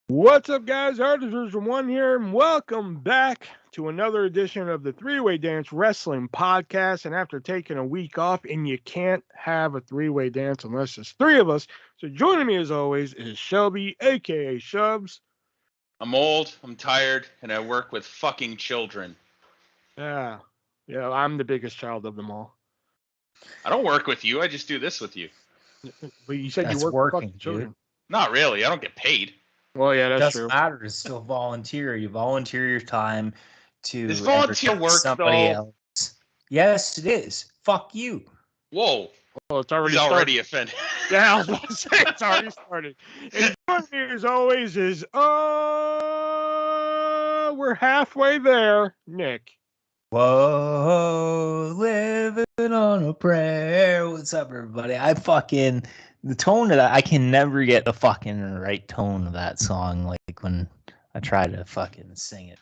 What's up, guys? ArtistVersion1 here, and welcome back to another edition of the Three-Way Dance Wrestling Podcast. And after taking a week off, and you can't have a three-way dance unless there's three of us. So joining me, as always, is Shelby, a.k.a. Shubs. I'm old, I'm tired, and I work with fucking children. Yeah, I'm the biggest child of them all. I don't work with you, I just do this with you. But you said That's you work with fucking dude. children. Not really, I don't get paid. Well, yeah, that's Doesn't true. matter. It's still volunteer. You volunteer your time to Is volunteer entertain work, somebody though? else. Yes, it is. Fuck you. Whoa. Well, it's already He's started. already offended. Yeah, I was about to say, it's already started. And joining me, as always, is, we're halfway there, Nick. Whoa, living on a prayer. What's up, everybody? The tone of that, I can never get the fucking right tone of that song, like when I try to fucking sing it.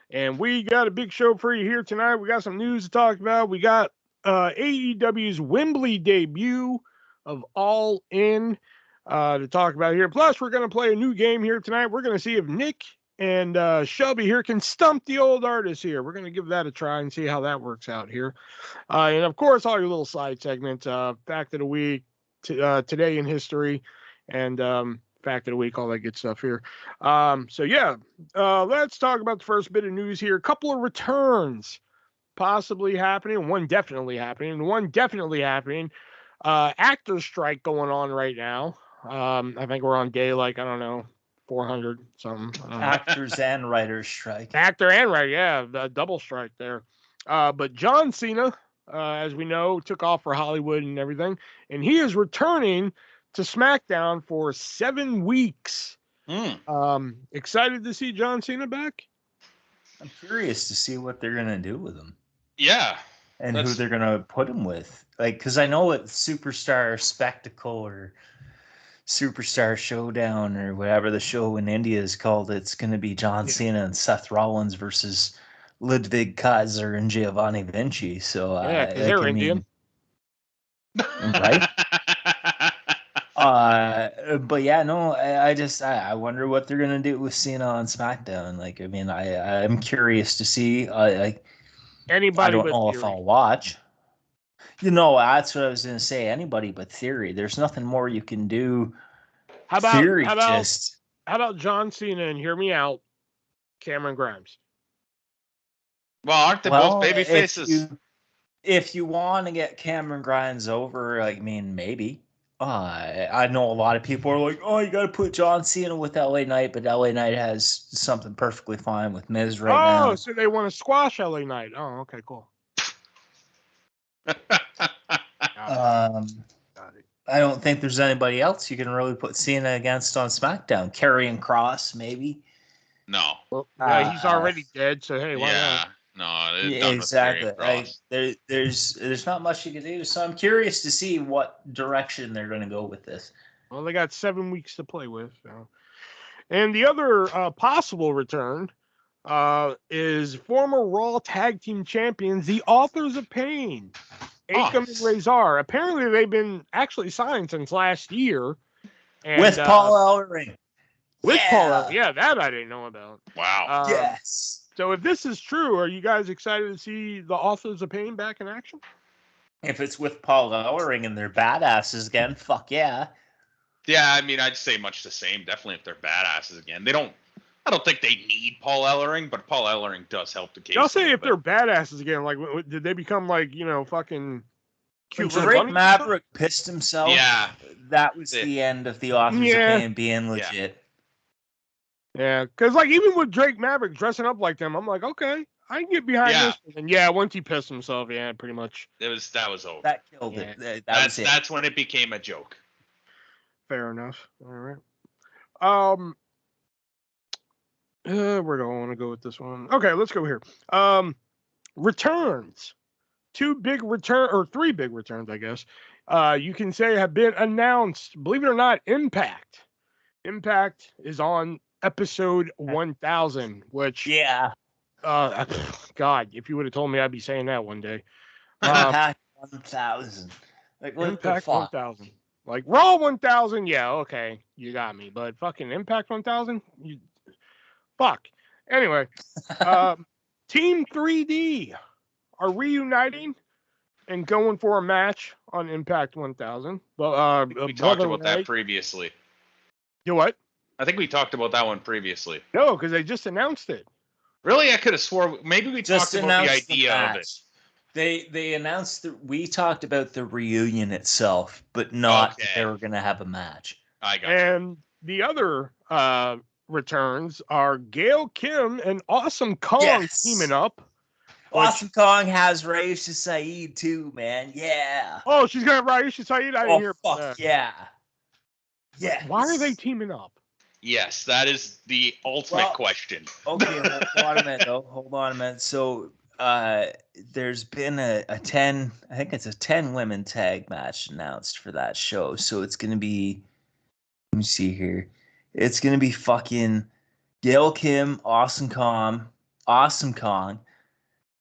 And we got a big show for you here tonight. We got some news to talk about. We got AEW's Wembley debut of All In to talk about here. Plus, we're going to play a new game here tonight. We're going to see if Nick and Shelby here can stump the old artist here. We're going to give that a try and see how that works out here. And, of course, all your little side segments, Fact of the Week, Today in History, and Fact of the Week, all that good stuff here. Let's talk about the first bit of news here. A couple of returns possibly happening, one definitely happening. Actor strike going on right now. I think we're on day 400 something. Actors and writers strike. Actor and writer, yeah, the double strike there. But John Cena, as we know, took off for Hollywood and everything, and he is returning to SmackDown for 7 weeks. Excited to see John Cena back. I'm curious to see what they're gonna do with him. Yeah. And who they're gonna put him with. Like, because I know it's Superstar Spectacle or Superstar Showdown or whatever the show in India is called. It's gonna be John Cena and Seth Rollins versus Ludwig Kaiser and Giovanni Vinci. So yeah, because they're Indian. Right? But yeah, no, I wonder what they're gonna do with Cena on SmackDown. Like, I mean, I'm curious to see. Anybody, I don't but know Theory. if I'll watch. That's what I was gonna say. Anybody but Theory. There's nothing more you can do. How about John Cena and hear me out, Cameron Grimes? Well, aren't they both baby faces? If you want to get Cameron Grimes over, I mean, maybe. I know a lot of people are like, oh, you got to put John Cena with LA Knight, but LA Knight has something perfectly fine with Miz right now. Oh, so they want to squash LA Knight. Oh, okay, cool. I don't think there's anybody else you can really put Cena against on SmackDown. Karrion Kross, maybe. No. Well, he's already dead, so hey, why not? No, exactly. Right. There's not much you can do, so I'm curious to see what direction they're going to go with this. Well, they got 7 weeks to play with. So. And the other possible return is former Raw Tag Team Champions, the Authors of Pain, Akam and Razor. Apparently, they've been actually signed since last year. And, with Paul Ellering. Paul Ellering. Yeah, that I didn't know about. Wow. Yes. So if this is true, are you guys excited to see the Authors of Pain back in action? If it's with Paul Ellering and they're badasses again, fuck yeah. Yeah, I mean, I'd say much the same. Definitely if they're badasses again. I don't think they need Paul Ellering, but Paul Ellering does help the case. I'll say if they're badasses again, like, did they become fucking cute? Drake Maverick pissed himself. Yeah. That was the end of the Authors of Pain being legit. Yeah, because even with Drake Maverick dressing up like them, I'm like, okay, I can get behind this. And once he pissed himself, pretty much. That was over. That killed it. That's when it became a joke. Fair enough. All right. Where do I want to go with this one? Okay, let's go here. Returns. 3 big returns, I guess. You can say have been announced. Believe it or not, Impact. Impact is on episode 1000, which God, if you would have told me, I'd be saying that one day. Impact 1000. Like, what Impact the fuck? 1000. Like Raw 1000, yeah, okay, you got me. But fucking Impact 1000, fuck. Anyway, Team 3D are reuniting and going for a match on Impact 1000. But We talked about that previously. You what? I think we talked about that one previously. No, because they just announced it. Really? I could have swore maybe we Just talked about the idea of it. They announced that we talked about the reunion itself, but not that they were going to have a match. I got And the other returns are Gail Kim and Awesome Kong teaming up. Awesome Kong has Raisha Saeed too, man. Yeah. Oh, she's gonna have Raisha Saeed. I didn't hear. Fuck yeah. Yeah. Why are they teaming up? Yes, that is the ultimate question. Okay, hold on a minute. So there's been a 10, I think it's a 10 women tag match announced for that show. So it's gonna be, let me see here. It's gonna be fucking Gail Kim, Awesome Kong,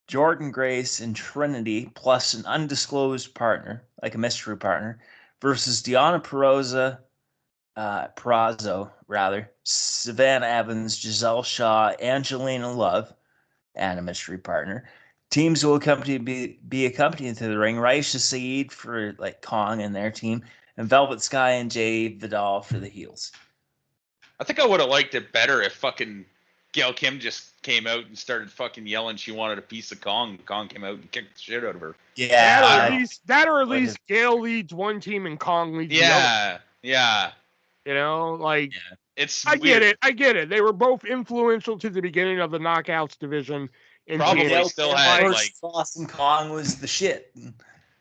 Jordan Grace, and Trinity, plus an undisclosed partner, like a mystery partner, versus Deonna Purrazzo, Savannah Evans, Giselle Shaw, Angelina Love, and a mystery partner. Teams will be accompanied to the ring. Raisha Saeed for like Kong and their team, and Velvet Sky and Jay Vidal for the heels. I think I would have liked it better if fucking Gail Kim just came out and started fucking yelling she wanted a piece of Kong. Kong came out and kicked the shit out of her. Yeah. That or at least Gail leads one team and Kong leads the other. Yeah. You know, like it's I get it. They were both influential to the beginning of the Knockouts division. Probably still had like Awesome Kong was the shit.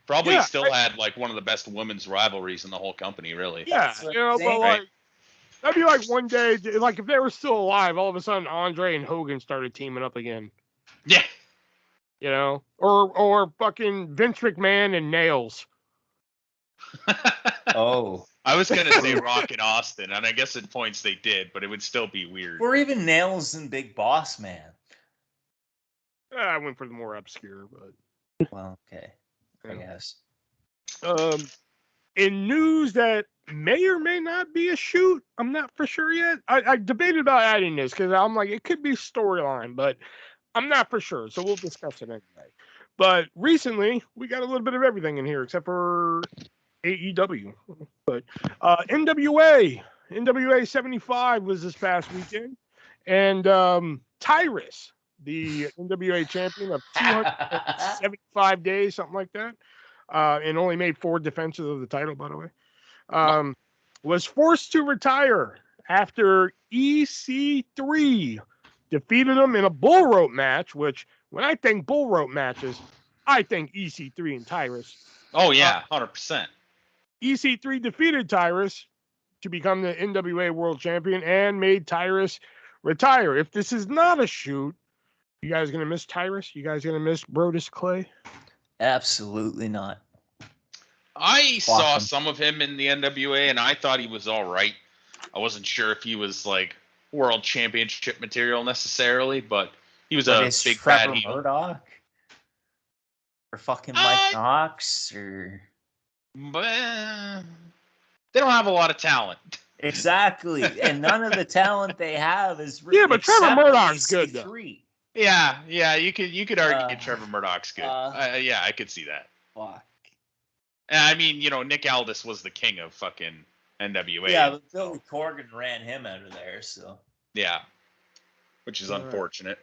Probably still had like one of the best women's rivalries in the whole company, really. Yeah, you know, but like that'd be like one day, like if they were still alive, all of a sudden Andre and Hogan started teaming up again. Yeah. You know, or fucking Vince McMahon and Nails. Oh. I was gonna say Rock and Austin, and I guess at points they did, but it would still be weird. Or even Nails and Big Boss Man. I went for the more obscure, but well, okay, I guess. In news that may or may not be a shoot, I'm not for sure yet. I debated about adding this because I'm like it could be storyline, but I'm not for sure. So we'll discuss it anyway. But recently we got a little bit of everything in here except for AEW. But NWA 75 was this past weekend, and Tyrus, the NWA champion of 275 days, something like that, and only made 4 defenses of the title, by the way, was forced to retire after EC3 defeated him in a bull rope match, which when I think bull rope matches, I think EC3 and Tyrus. Oh, yeah, 100%. EC3 defeated Tyrus to become the NWA World Champion and made Tyrus retire. If this is not a shoot, you guys going to miss Tyrus? You guys going to miss Brodus Clay? Absolutely not. I saw some of him in the NWA, and I thought he was all right. I wasn't sure if he was, like, world championship material necessarily, but he was a big Trevor Murdoch? Or fucking Mike Knox? Or... But they don't have a lot of talent. Exactly. And none of the talent they have is really but Trevor Murdoch's good, though. Yeah, you could argue Trevor Murdoch's good. Yeah, I could see that. Fuck. I mean, you know, Nick Aldis was the king of fucking NWA. Yeah, but Billy Corgan ran him out of there, so. Yeah, which is unfortunate.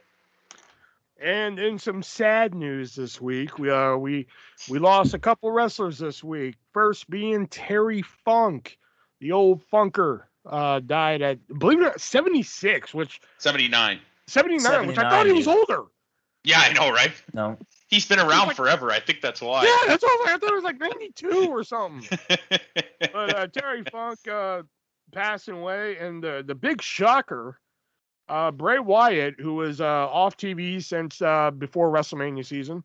And in some sad news this week, we lost a couple wrestlers this week. First being Terry Funk, the old Funker, died at, believe it or not, 76, which 79, which I thought he was older. Yeah, I know, right? No. He's been around forever. I think that's why. Yeah, that's what I thought it was like 92 or something. But Terry Funk passing away, and the big shocker, Bray Wyatt, who was off TV since before WrestleMania season,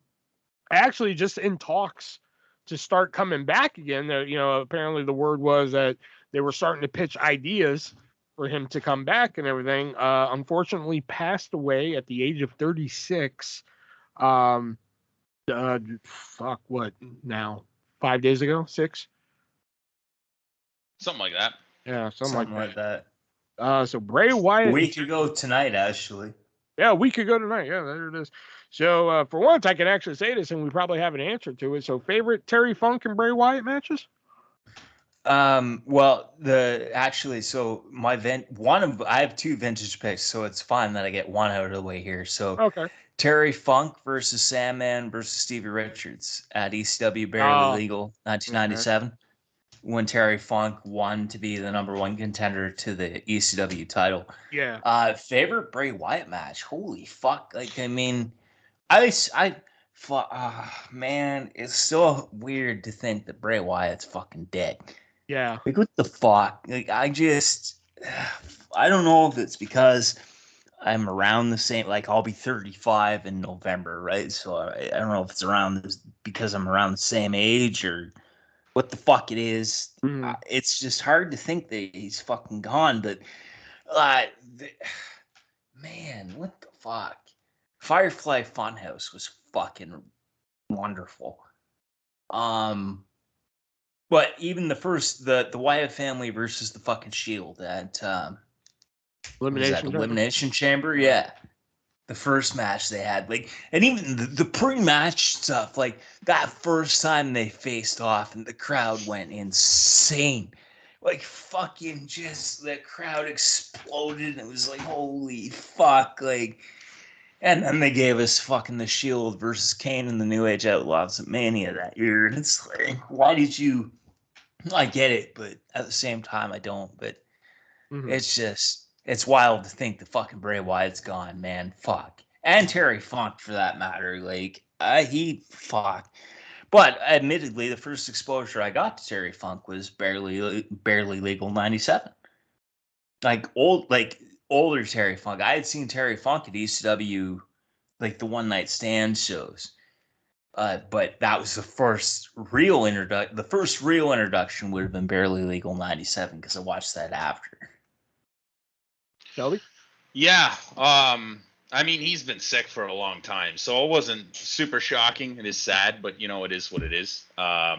actually just in talks to start coming back again. You know, apparently the word was that they were starting to pitch ideas for him to come back and everything. Unfortunately, passed away at the age of 36. What now? 5 days ago? 6? Something like that. Yeah, something like that. So Bray Wyatt. A week ago tonight, actually. Yeah, a week ago tonight. Yeah, there it is. So for once, I can actually say this, and we probably have an answer to it. So, favorite Terry Funk and Bray Wyatt matches? Well, so I have 2 vintage picks, so it's fine that I get one out of the way here. So Okay. Terry Funk versus Sandman versus Stevie Richards at ECW Barely Legal 1997, when Terry Funk won to be the man contender to the ECW title. Yeah. Favorite Bray Wyatt match? Holy fuck! Like, I mean, man, it's so weird to think that Bray Wyatt's fucking dead. Yeah. Like, what the fuck? Like, I don't know if it's because I'm around the same, like, I'll be 35 in November, right? So I don't know if it's because I'm around the same age or what the fuck it is. Mhm. It's just hard to think that he's fucking gone, but uh, man, what the fuck? Firefly Funhouse was fucking wonderful. But even the Wyatt family versus the fucking Shield at Elimination Chamber, yeah. The first match they had, like, and even the pre-match stuff, like that first time they faced off and the crowd went insane. Like, fucking just the crowd exploded. It was like, holy fuck, like. And then they gave us fucking the Shield versus Kane and the New Age Outlaws at Mania that year. And it's like, why did you? I get it, but at the same time, I don't. But it's wild to think the fucking Bray Wyatt's gone, man. Fuck. And Terry Funk, for that matter. Like, fuck. But admittedly, the first exposure I got to Terry Funk was barely legal 97. Like, older Terry Funk. I had seen Terry Funk at ECW, like the one night stand shows. But that was the first real introduction. The first real introduction would have been Barely Legal 97 because I watched that after. Shelby? Yeah. I mean, he's been sick for a long time, so it wasn't super shocking. It is sad, but, it is what it is. Yeah,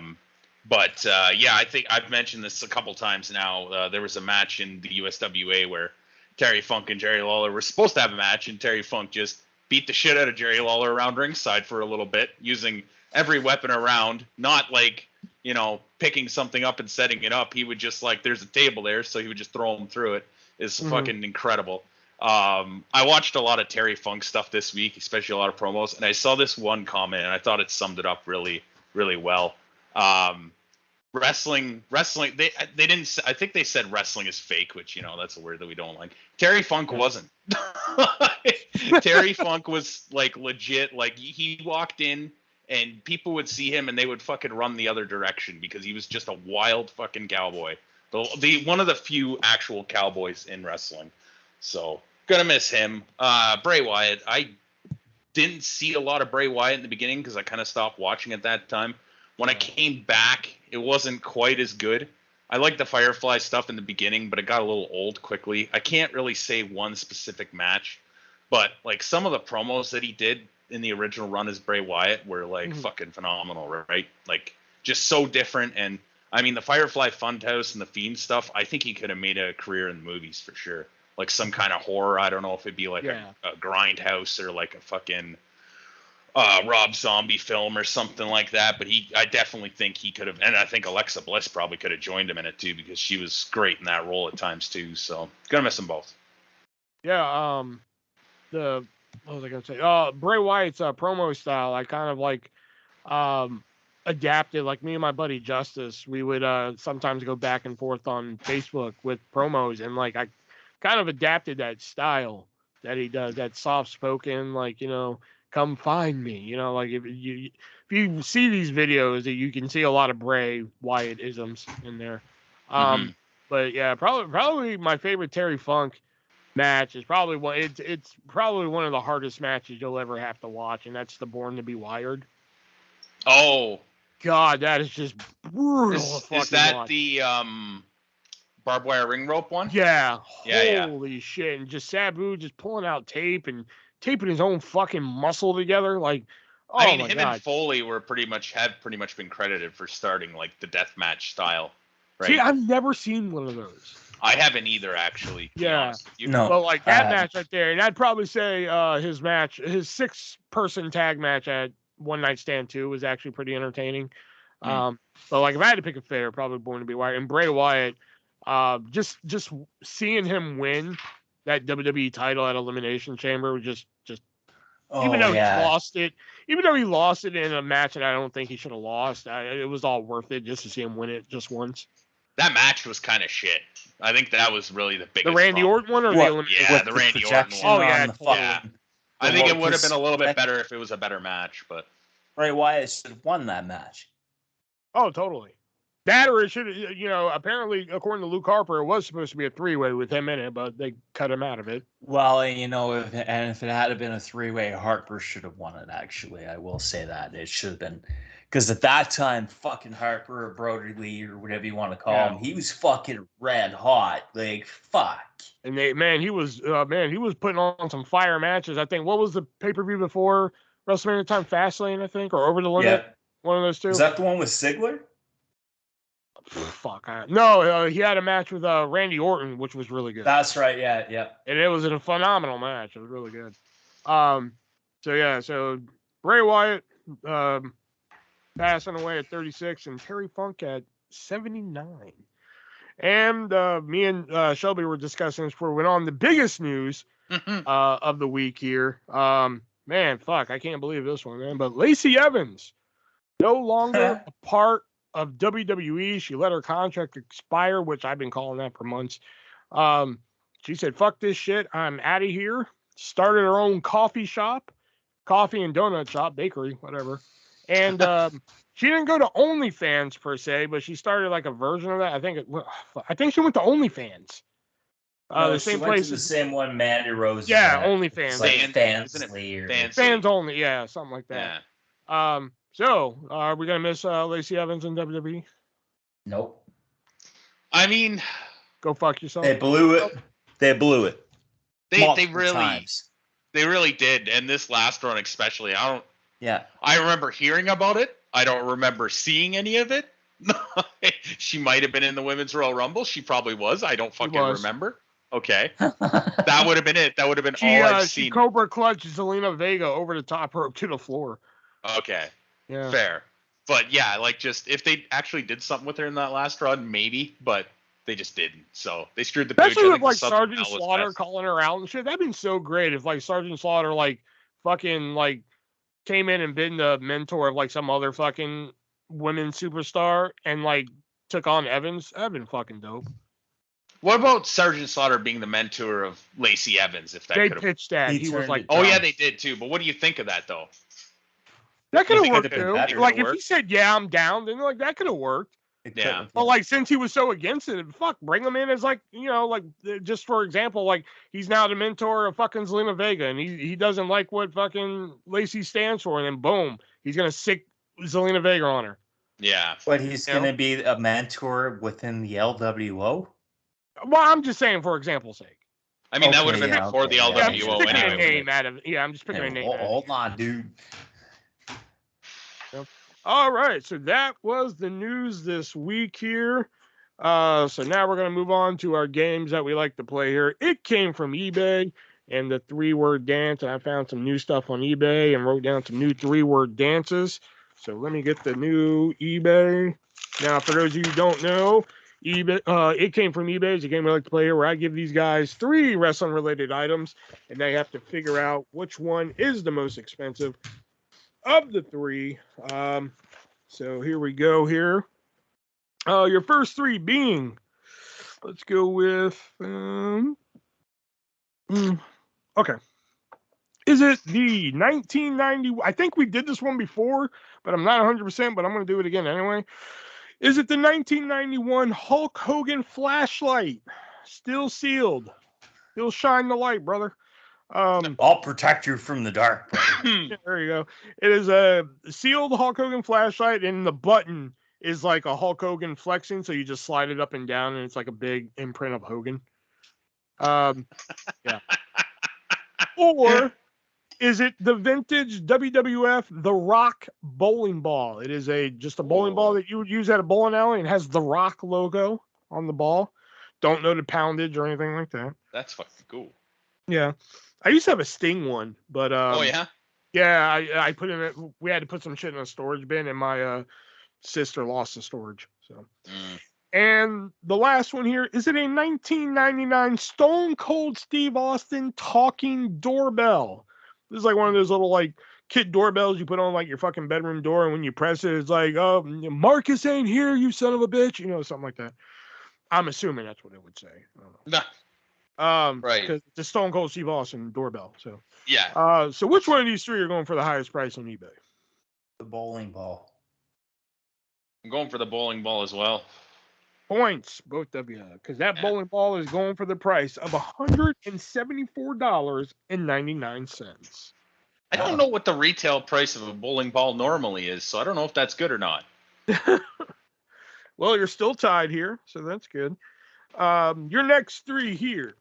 I think I've mentioned this a couple times now. There was a match in the USWA where Terry Funk and Jerry Lawler were supposed to have a match, and Terry Funk just beat the shit out of Jerry Lawler around ringside for a little bit, using every weapon around, not like, picking something up and setting it up. He would just, like, there's a table there, so he would just throw him through it. It's fucking incredible. I watched a lot of Terry Funk stuff this week, especially a lot of promos, and I saw this one comment, and I thought it summed it up really, really well. Wrestling, they didn't, I think they said wrestling is fake, which, that's a word that we don't like. Terry Funk wasn't. Terry Funk was, like, legit. Like, he walked in and people would see him and they would fucking run the other direction because he was just a wild fucking cowboy. The one of the few actual cowboys in wrestling. So, gonna miss him. Bray Wyatt, I didn't see a lot of Bray Wyatt in the beginning because I kind of stopped watching at that time. When I came back, it wasn't quite as good. I liked the Firefly stuff in the beginning, but it got a little old quickly. I can't really say one specific match, but, like, some of the promos that he did in the original run as Bray Wyatt were, like, fucking phenomenal, right? Like, just so different. And, I mean, the Firefly Funhouse and the Fiend stuff, I think he could have made a career in the movies for sure. Like, some kind of horror. I don't know if it'd be like a Grindhouse or like a fucking Rob Zombie film or something like that, but I definitely think he could have, and I think Alexa Bliss probably could have joined him in it too, because she was great in that role at times too. So gonna miss them both. Yeah. What was I gonna say? Bray Wyatt's promo style, I kind of like adapted. Like, me and my buddy Justice, we would sometimes go back and forth on Facebook with promos, and, like, I kind of adapted that style that he does, that soft spoken, like, come find me, like, if you see these videos, you can see a lot of Bray Wyatt isms in there. But yeah, probably my favorite Terry Funk match is probably it's probably one of the hardest matches you'll ever have to watch, and that's the Born to Be Wired. Oh God, that is just brutal. Is that the barbed wire ring rope one? Yeah. Holy shit. And just Sabu just pulling out tape and taping his own fucking muscle together. Like, I mean, him and Foley have pretty much been credited for starting, like, the deathmatch style. right? See, I've never seen one of those. I haven't either, actually. To be Yeah. honest with you. No. But like that I match right there, and I'd probably say his 6-person tag match at One Night Stand 2 was actually pretty entertaining. But like if I had to pick a favorite, probably Born to Be Wired. And Bray Wyatt, just seeing him win that WWE title at Elimination Chamber was just even though he lost it in a match that I don't think he should have lost, it was all worth it just to see him win it just once. That match was kind of shit. I think that was really the biggest. The Randy problem. Orton one or What? the Elimination? Yeah, the Randy Orton one. Oh, yeah, totally. Yeah. I think it would have been a little bit better if it was a better match, but Bray Wyatt should have won that match. Oh, totally. That or it should, apparently, according to Luke Harper, it was supposed to be a 3-way with him in it, but they cut him out of it. Well, if it had been a 3-way, Harper should have won it, actually. I will say that. It should have been. Because at that time, fucking Harper or Brody Lee or whatever you want to call him, he was fucking red hot. Like, fuck. And he was putting on some fire matches. I think, what was the pay-per-view before WrestleMania time? Fastlane, I think, or Over the Limit? Yeah. One of those two. Is that the one with Ziggler? Fuck. No, he had a match with Randy Orton, which was really good. That's right, yeah. And it was a phenomenal match. It was really good. So Bray Wyatt passing away at 36 and Terry Funk at 79. And me and Shelby were discussing this before we went on. The biggest news of the week here. Man, fuck, I can't believe this one, man. But Lacey Evans, no longer a part of WWE. She let her contract expire, which I've been calling that for months. She said, fuck this shit. I'm out of here. Started her own coffee and donut shop, bakery, whatever. And she didn't go to OnlyFans per se, but she started like a version of that. I think she went to OnlyFans. The same place. The same one Mandy Rose. Yeah, OnlyFans. Like Fans only. Yeah, something like that. Yeah. So, are we gonna miss Lacey Evans in WWE? Nope. I mean, go fuck yourself. They blew it. They really did, and this last run especially. I remember hearing about it. I don't remember seeing any of it. She might have been in the Women's Royal Rumble. She probably was. I don't fucking remember. Okay. That would have been it. That would have been all I've seen. She Cobra clutched Zelina Vega over the top rope to the floor. Okay. Yeah. Fair. But yeah, like just if they actually did something with her in that last run, maybe, but they just didn't. So they screwed the pooch. Especially with like Sergeant Slaughter calling her out and shit. That'd been so great if like Sergeant Slaughter like fucking like came in and been the mentor of like some other fucking women's superstar and like took on Evans. That'd been fucking dope. What about Sergeant Slaughter being the mentor of Lacey Evans? If that they pitched that, he was like, "Oh yeah, they did too." But what do you think of that though? That could have worked too. Like if he said, "Yeah, I'm down," then like that could have worked. Yeah. But like since he was so against it, fuck, bring him in as like like just for example, like he's now the mentor of fucking Zelina Vega, and he doesn't like what fucking Lacey stands for, and then boom, he's gonna sick Zelina Vega on her. Yeah. But he's gonna be a mentor within the LWO. Well, I'm just saying for example's sake. I mean, that would have been before the LWO I'm just picking anyway. a name out of I'm just picking a name. Hold on, dude. All right, so that was the news this week here. So now we're going to move on to our games that we like to play here. It came from eBay and the 3-word dance, and I found some new stuff on eBay and wrote down some new 3-word dances. So let me get the new eBay. Now, for those of you who don't know, eBay, It Came From eBay is a game we like to play here where I give these guys 3 wrestling-related items, and they have to figure out which one is the most expensive of the 3. So here we go here. Your first 3 being, let's go with, okay. Is it the 1990, I think we did this one before, but I'm not 100%, but I'm going to do it again anyway. Is it the 1991 Hulk Hogan flashlight? Still sealed. Still shine the light, brother. I'll protect you from the dark, brother. There you go. It is a sealed Hulk Hogan flashlight, and the button is like a Hulk Hogan flexing, so you just slide it up and down, and it's like a big imprint of Hogan. Yeah. Or Is it the vintage WWF The Rock bowling ball? It is just a bowling ball that you would use at a bowling alley and has the Rock logo on the ball. Don't know the poundage or anything like that. That's fucking cool. Yeah. I used to have a Sting one, but Oh yeah. yeah, I put in it. We had to put some shit in a storage bin, and my sister lost the storage. So, and the last one here, is it a 1999 Stone Cold Steve Austin talking doorbell? This is like one of those little like kid doorbells you put on like your fucking bedroom door, and when you press it, it's like, oh, Marcus ain't here, you son of a bitch, something like that. I'm assuming that's what it would say. I don't know. Right. Because it's a Stone Cold Steve Austin doorbell. So yeah. So which one of these three are going for the highest price on eBay? The bowling ball. I'm going for the bowling ball as well. Points, both of you, because that bowling ball is going for the price of $174.99. I don't know what the retail price of a bowling ball normally is, so I don't know if that's good or not. Well, you're still tied here, so that's good. Your next three here.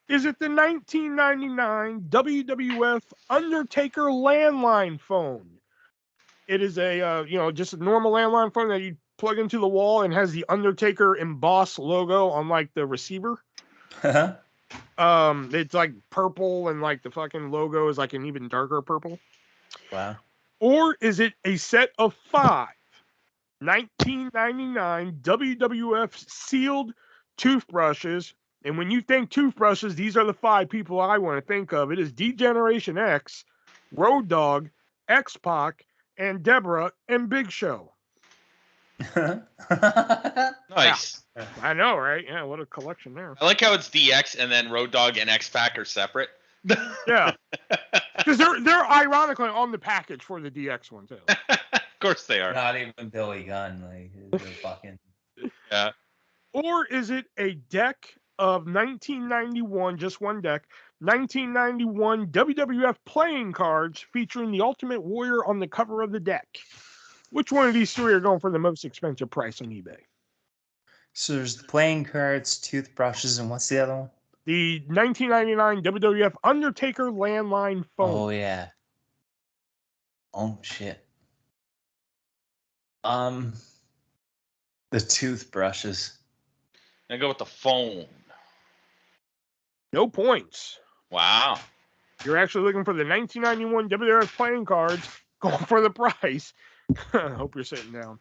Is it the 1999 WWF Undertaker landline phone? It is a just a normal landline phone that you plug into the wall and has the Undertaker embossed logo on like the receiver. It's like purple and like the fucking logo is like an even darker purple. Wow. Or is it a set of 5 1999 WWF sealed toothbrushes? And when you think toothbrushes, these are the 5 people I want to think of. It is D-Generation X, Road Dogg, X-Pac, and Deborah and Big Show. Nice. Yeah. I know, right? Yeah, what a collection there. I like how it's DX and then Road Dogg and X-Pac are separate. Yeah. Because they're ironically on the package for the DX one, too. Of course they are. Not even Billy Gunn. Like, they're fucking... Yeah. Or is it a deck of 1991, just one deck, 1991 WWF playing cards featuring the Ultimate Warrior on the cover of the deck? Which one of these three are going for the most expensive price on eBay? So there's the playing cards, toothbrushes, and what's the other one? The 1999 WWF Undertaker landline phone. Oh, yeah. Oh, shit. The toothbrushes. I go with the phone. No points. Wow. You're actually looking for the 1991 WWF playing cards, going for the price. I hope you're sitting down.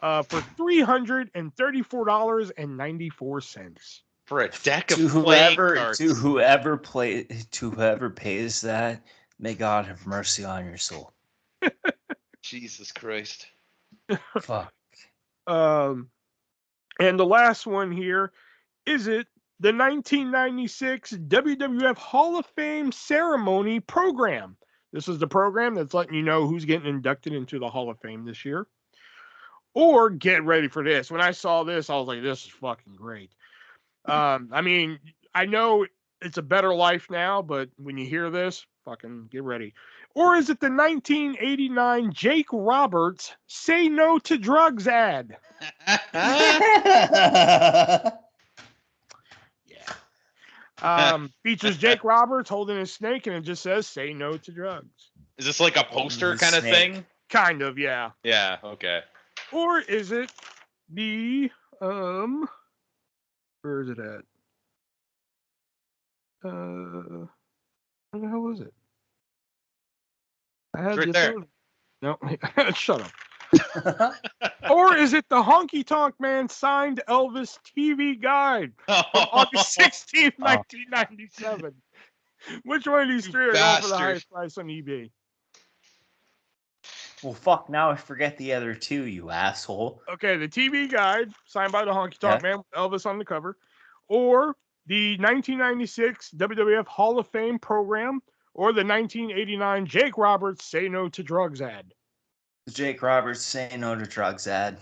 For $334.94. For a deck of playing cards. To whoever pays that, may God have mercy on your soul. Jesus Christ. Fuck. And the last one here, is it the 1996 WWF Hall of Fame ceremony program? This is the program that's letting you know who's getting inducted into the Hall of Fame this year. Or get ready for this. When I saw this, I was like, this is fucking great. I mean, I know it's a better life now, but when you hear this, fucking get ready. Or is it the 1989 Jake Roberts Say No to Drugs ad? Yeah. Features Jake Roberts holding a snake and it just says "Say no to drugs." Is this like a poster kind of thing? Kind of, yeah. Yeah. Okay. Or is it the where is it at? Where the hell is it? I had It's right there. No, shut up. Or is it the Honky Tonk Man signed Elvis TV guide from August 16th, 1997? Which one of these three are going for the highest price on eBay? Well, fuck, now I forget the other two, you asshole. Okay, the TV guide signed by the Honky Tonk Man with Elvis on the cover, or the 1996 WWF Hall of Fame program, or the 1989 Jake Roberts Say No to Drugs ad. The Jake Roberts Say No to Drugs ad.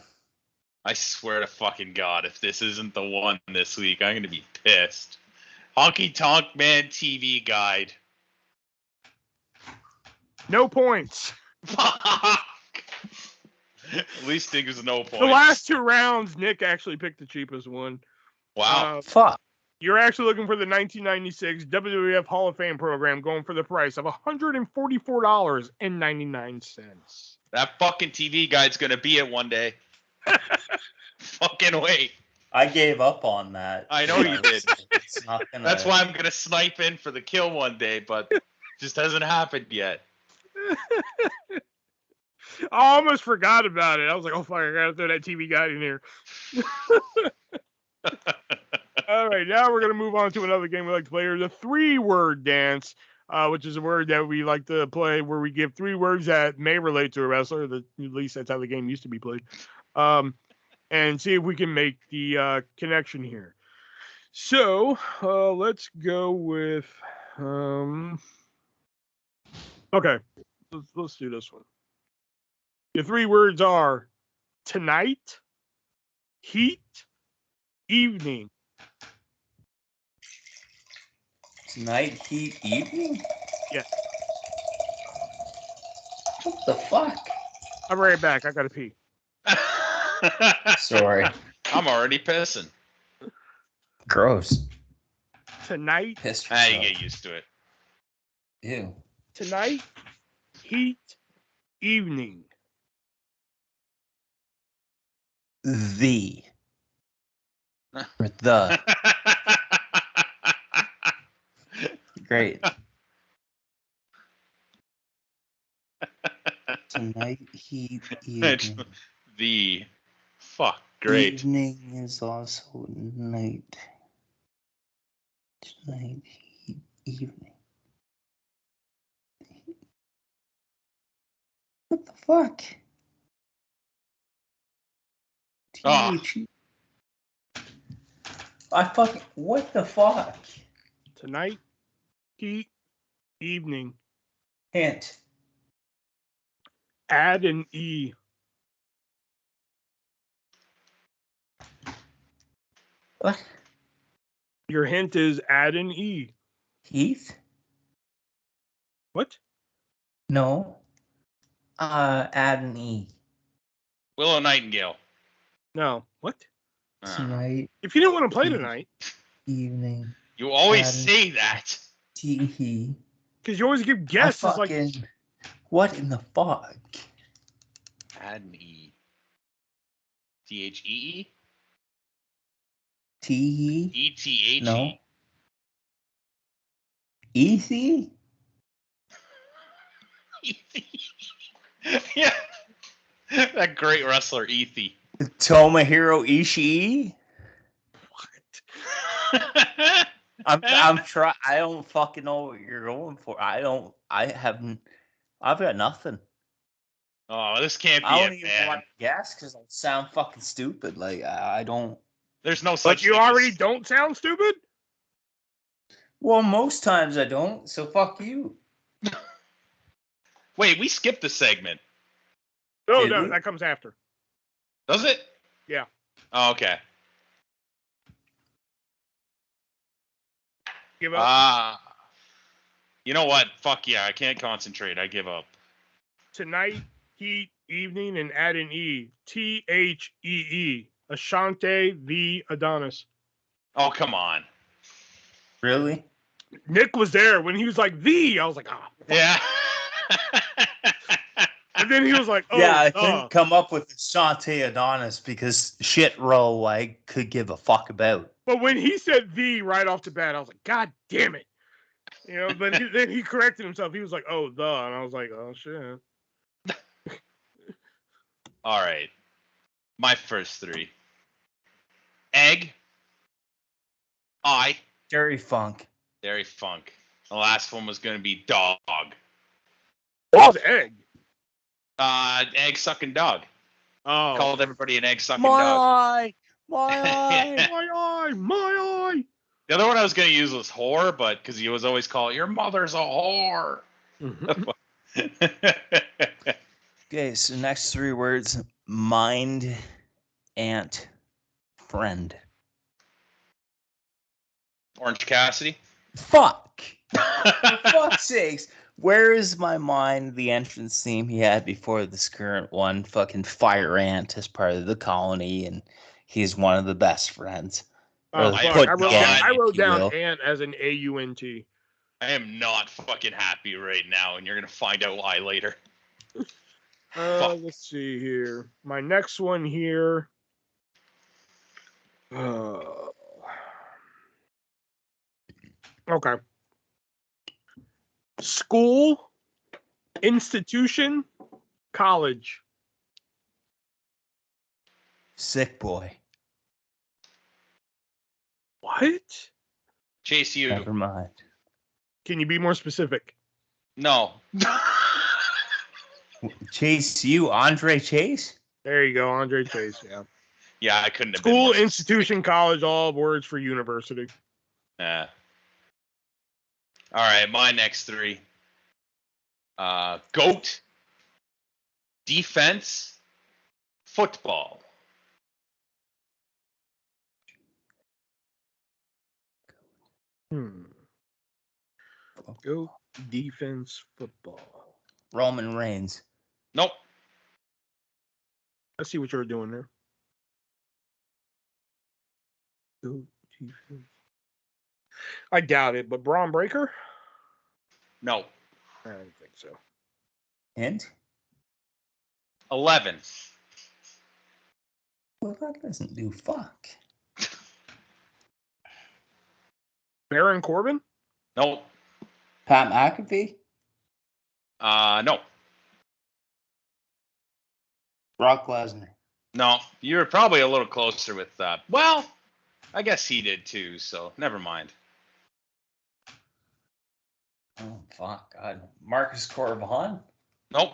I swear to fucking God, if this isn't the one this week, I'm going to be pissed. Honky Tonk Man TV guide. No points. Fuck. At least Nick was no points. The last 2 rounds, Nick actually picked the cheapest one. Wow. Fuck. You're actually looking for the 1996 WWF Hall of Fame program going for the price of $144.99. That fucking TV guide's gonna be it one day. Fucking wait. I gave up on that. I know you did. It's not gonna... That's why I'm gonna snipe in for the kill one day, but just hasn't happened yet. I almost forgot about it. I was like, oh, fuck, I gotta throw that TV guide in here. All right, now we're going to move on to another game we like to play here, the 3-word dance, which is a word that we like to play where we give 3 words that may relate to a wrestler. At least that's how the game used to be played. And see if we can make the connection here. So let's go with... okay, let's do this one. The 3 words are tonight, heat, evening. Tonight, heat, evening? Yeah. What the fuck? I'll be right back. I gotta pee. Sorry. I'm already pissing. Gross. Tonight. Pissed You yourself. get used to it. Ew. Tonight, heat, evening. The. Or the. Great. Tonight, heat, evening. The fuck, great. Evening is also night. Tonight, heat, evening. What the fuck? Ah. THE. I fucking. What the fuck? Tonight, heat, evening. Hint. Add an E. What? Your hint is add an E. Heath? What? No. Add an E. Willow Nightingale. No. What? Tonight, If you didn't want to play tonight, evening, You always Adam. say that. tee. because you always give guesses like What in the fuck? Add an E. THEE? Tee? ETHE? No. Easy? Yeah. That great wrestler, Ethy. Tomohiro Ishii? I'm trying. I don't fucking know what you're going for. I've got nothing. Oh, this can't be I don't it, even man. want to guess because I'll sound fucking stupid. Like, I don't. There's no but such you thing already as- don't sound stupid? Well, most times I don't, so fuck you. Wait, we skipped the segment. No, Did no, we? that comes after. Does it? Yeah. Oh, okay. Give up. You know what? Fuck yeah, I can't concentrate. I give up. Tonight, heat, evening, and add an E. THEE. Ashante the Adonis. Oh, come on. Really? Nick was there when he was like, I was like, ah. Yeah. And then he was like, oh, Yeah, I couldn't come up with Shantae Adonis because shit row I could give a fuck about. But when he said right off the bat, I was like, God damn it. You know, but then he corrected himself. He was like, oh, and I was like, oh, shit. All right. My first 3. Egg. Dairy Funk. Dairy Funk. The last one was going to be dog. What was egg? Egg sucking dog. Oh. Called everybody an egg sucking My dog. eye! My eye! My eye! The other one I was going to use was whore, but because he was always called, your mother's a whore. Okay, so next 3 words. Mind, ant, friend. Orange Cassidy. Fuck! For fuck's sakes. Where is my mind, the entrance theme he had before this current one? Fucking Fire Ant as part of the colony, and he's one of the best friends. Oh, Or fuck. put I wrote gang, down, I if wrote you down will. ant as an A-U-N-T. I am not fucking happy right now, and you're gonna find out why later. Fuck. Let's see here. My next one here. Okay. School, institution, college. Sick boy. What? Chase you. Never mind. Can you be more specific? No. Chase, you, Andre Chase? There you go, Andre Chase. Yeah. Yeah, I couldn't have been School, more institution, college, all words for university. Yeah. All right, my next three. GOAT, defense, football. Go defense, football. Roman Reigns. Nope. I see what you're doing there. Go defense. I doubt it, but Braun Breaker? No. I don't think so. And? 11. Well, that doesn't do fuck. Baron Corbin? Nope. Pat McAfee? No. Brock Lesnar. No. You're probably a little closer with that. Well, I guess he did too, so never mind. Oh, fuck. God. Marcus Corvon? Nope.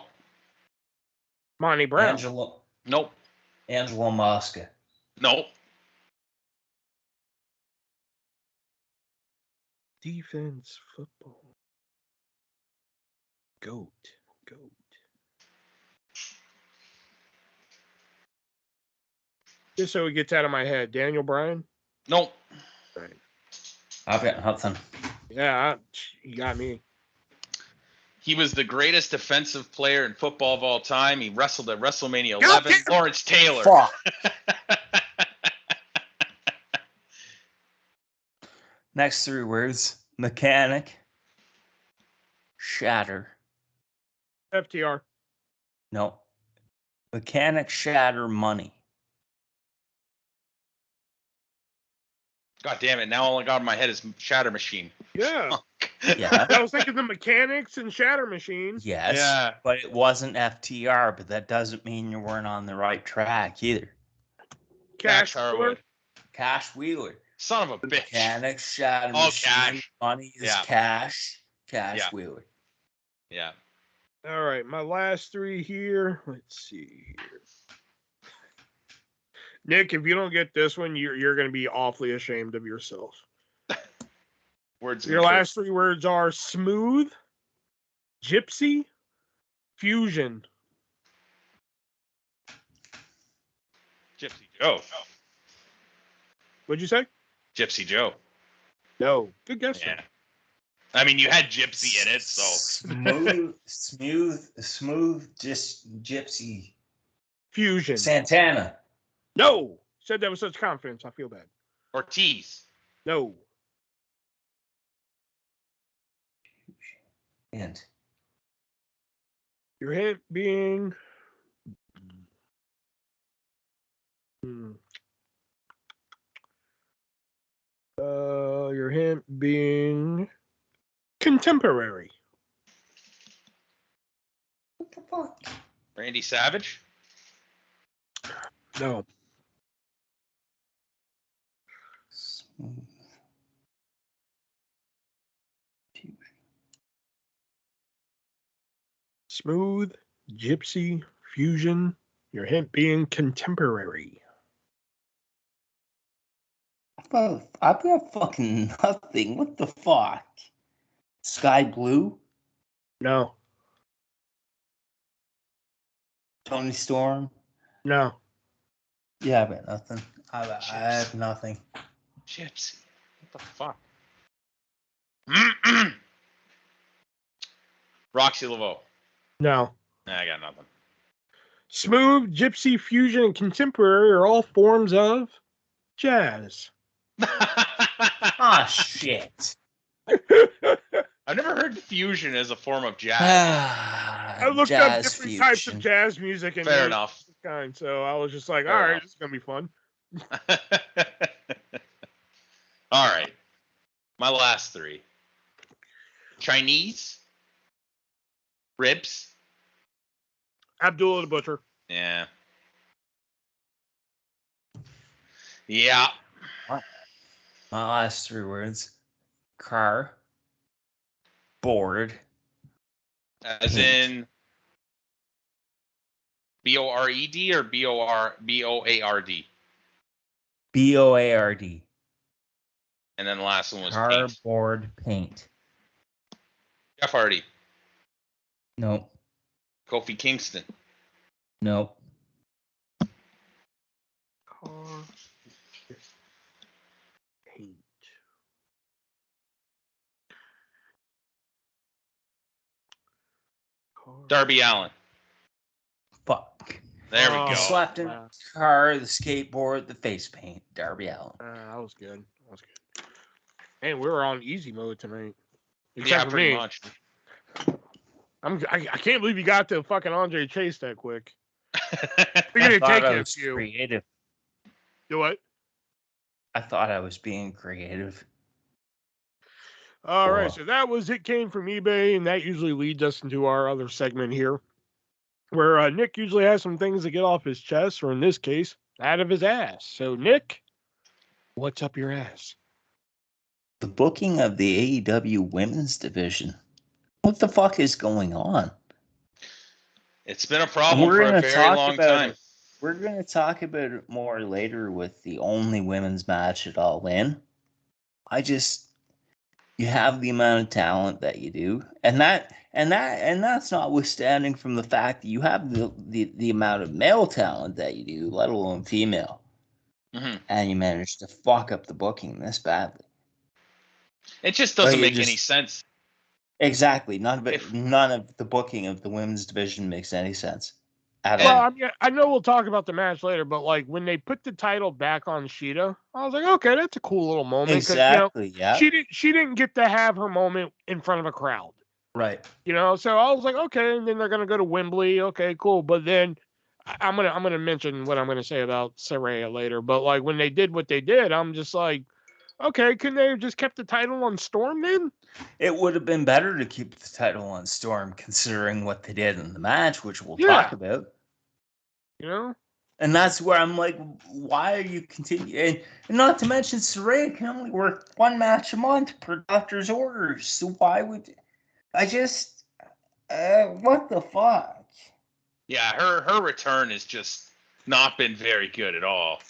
Monty Brown. Nope. Angelo Mosca. Nope. Defense, football. Goat. Just so it gets out of my head. Daniel Bryan? Nope. Right. I've got nothing. Yeah, you got me. He was the greatest defensive player in football of all time. He wrestled at WrestleMania 11. Lawrence Taylor. Fuck. Next three words. Mechanic. Shatter. FTR. No. Mechanic, shatter, money. God damn it. Now all I got in my head is Shatter Machine. Yeah. Yeah. I was thinking the mechanics and Shatter Machine. Yes. Yeah. But it wasn't FTR, but that doesn't mean you weren't on the right track either. Cash Harwood. Cash Wheeler. Son of a bitch. Mechanic, shatter, Oh, machine, Cash. money is Yeah. Cash. Cash Yeah. Wheeler. Yeah. All right, my last three here. Let's see here. Nick, if you don't get this one, you're going to be awfully ashamed of yourself. Words of Your encouragement. last three words are smooth, gypsy, fusion. Gypsy Joe. What'd you say? Gypsy Joe. No. Good guess. Yeah. I mean, you had Gypsy in it, so. Smooth, just gypsy. Fusion. Santana. No. Said that with such confidence. I feel bad. Ortiz. No. And Your hint being. Your hint being contemporary. what the fuck? Randy Savage. No. Smooth. Smooth, gypsy, fusion. Your hint being contemporary. I've got fucking nothing. What the fuck? Sky Blue? No. Tony Storm? No. Yeah, I've got nothing. I have nothing. Gypsy. What the fuck? Roxy Laveau. No. Nah, I got nothing. Smooth, gypsy, fusion, and contemporary are all forms of jazz. Ah, shit. I've never heard fusion as a form of jazz. I looked up Jazz different types of fusion. jazz music and Fair there was enough. this kind, so I was just like, Fair all right, enough. this is gonna be fun. All right. My last three. Chinese. Ribs. Abdullah the Butcher. Yeah. Yeah. My last three words. Car. Board. As Paint. in B-O-R-E-D or B-O-A-R-D? BOARD. And then the last one was Car, paint. board, paint. Jeff Hardy. Nope. Kofi Kingston. Nope. Car. Paint. Car. Darby Allin. Fuck. There we Oh, go. You slapped in wow. the car, the skateboard, the face paint. Darby Allin. That was good. That was good. Man, we were on easy mode tonight. Except Yeah, for pretty me. much. I can't believe you got to fucking Andre Chase that quick. I Figured it'd thought take I you a was few. creative. Do what? I thought I was being creative. All right, Cool. so that was It Came From eBay, and that usually leads us into our other segment here, where Nick usually has some things to get off his chest, or in this case, out of his ass. So, Nick, what's up your ass? The booking of the AEW women's division. What the fuck is going on? It's been a problem for a very long time. We're going to talk about it more later with the only women's match at All In. You have the amount of talent that you do, and that's notwithstanding from the fact that you have the amount of male talent that you do, let alone female, and you manage to fuck up the booking this badly. It just doesn't make any sense. Exactly. None of the booking of the women's division makes any sense at Well, all. I mean, I know we'll talk about the match later, but like when they put the title back on Sheeta, I was like, okay, that's a cool little moment. Exactly. You know, she didn't get to have her moment in front of a crowd. Right. You know, so I was like, okay, and then they're gonna go to Wembley. Okay, cool. But then I'm gonna mention what I'm gonna say about Saraya later. But like when they did what they did, I'm just like, okay, couldn't they have just kept the title on Storm then? It would have been better to keep the title on Storm, considering what they did in the match, which we'll talk about. You know? And that's where I'm like, why are you continuing? And not to mention, Saraya can only work one match a month per doctor's orders. So why would I just? What the fuck? Yeah, her return has just not been very good at all.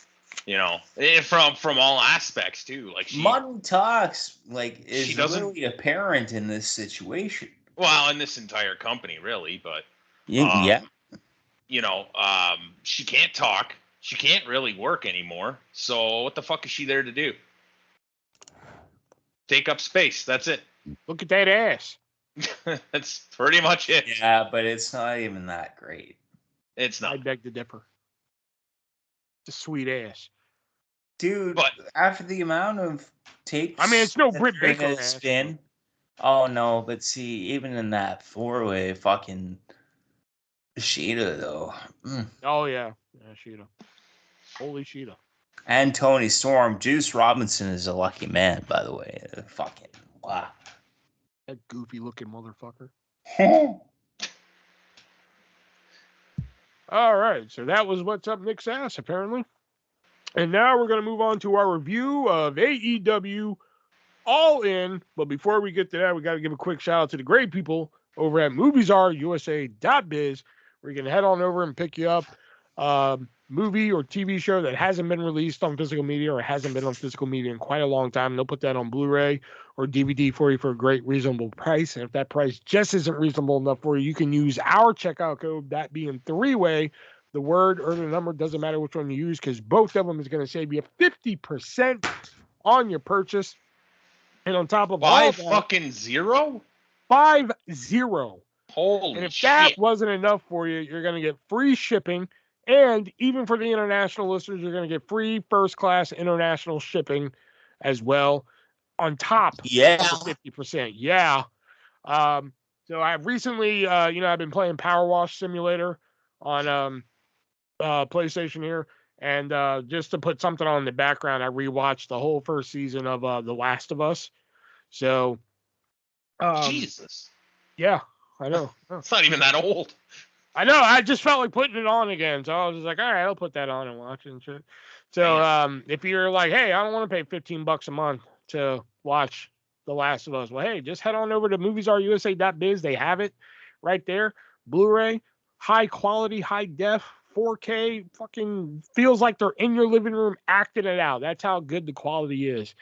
You know, from all aspects too. Like Money talks is really apparent in this situation. Well, in this entire company, really, but yeah. You know, she can't talk. She can't really work anymore. So what the fuck is she there to do? Take up space. That's it. Look at that ass. That's pretty much it. Yeah, but it's not even that great. It's not. I beg to differ. It's a sweet ass. Dude, but after the amount of tapes... I mean, it's no Britt Baker ass. Spin. Oh, no, but see, even in that four-way, fucking Sheeta, though. Oh, yeah. Yeah, Sheeta. Holy Sheeta. And Tony Storm. Juice Robinson is a lucky man, by the way. Fucking, wow. That goofy-looking motherfucker. All right, so that was What's Up Nick's ass, apparently. And now we're going to move on to our review of AEW All In. But before we get to that, we got to give a quick shout out to the great people over at moviesarusa.biz. We're going to head on over and pick you up movie or TV show that hasn't been released on physical media or hasn't been on physical media in quite a long time. They'll put that on Blu-ray or DVD for you for a great reasonable price. And if that price just isn't reasonable enough for you, you can use our checkout code, that being 3-way. The word or the number, doesn't matter which one you use, because both of them is going to save you 50% on your purchase. And on top of all that, 50? 50. Holy and if shit. that wasn't enough for you, you're going to get free shipping. And even for the international listeners, you're going to get free first-class international shipping as well on top of Yeah. the 50%. Yeah. So I've recently, I've been playing Power Wash Simulator on PlayStation here. And just to put something on in the background, I rewatched the whole first season of The Last of Us. So, Jesus. Yeah, I know. It's not even that old. I know. I just felt like putting it on again. So I was just like, all right, I'll put that on and watch it and shit. So if you're like, hey, I don't want to pay $15 a month to watch The Last of Us, well, hey, just head on over to moviesarusa.biz. They have it right there. Blu-ray, high quality, high def, 4K, fucking feels like they're in your living room acting it out. That's how good the quality is.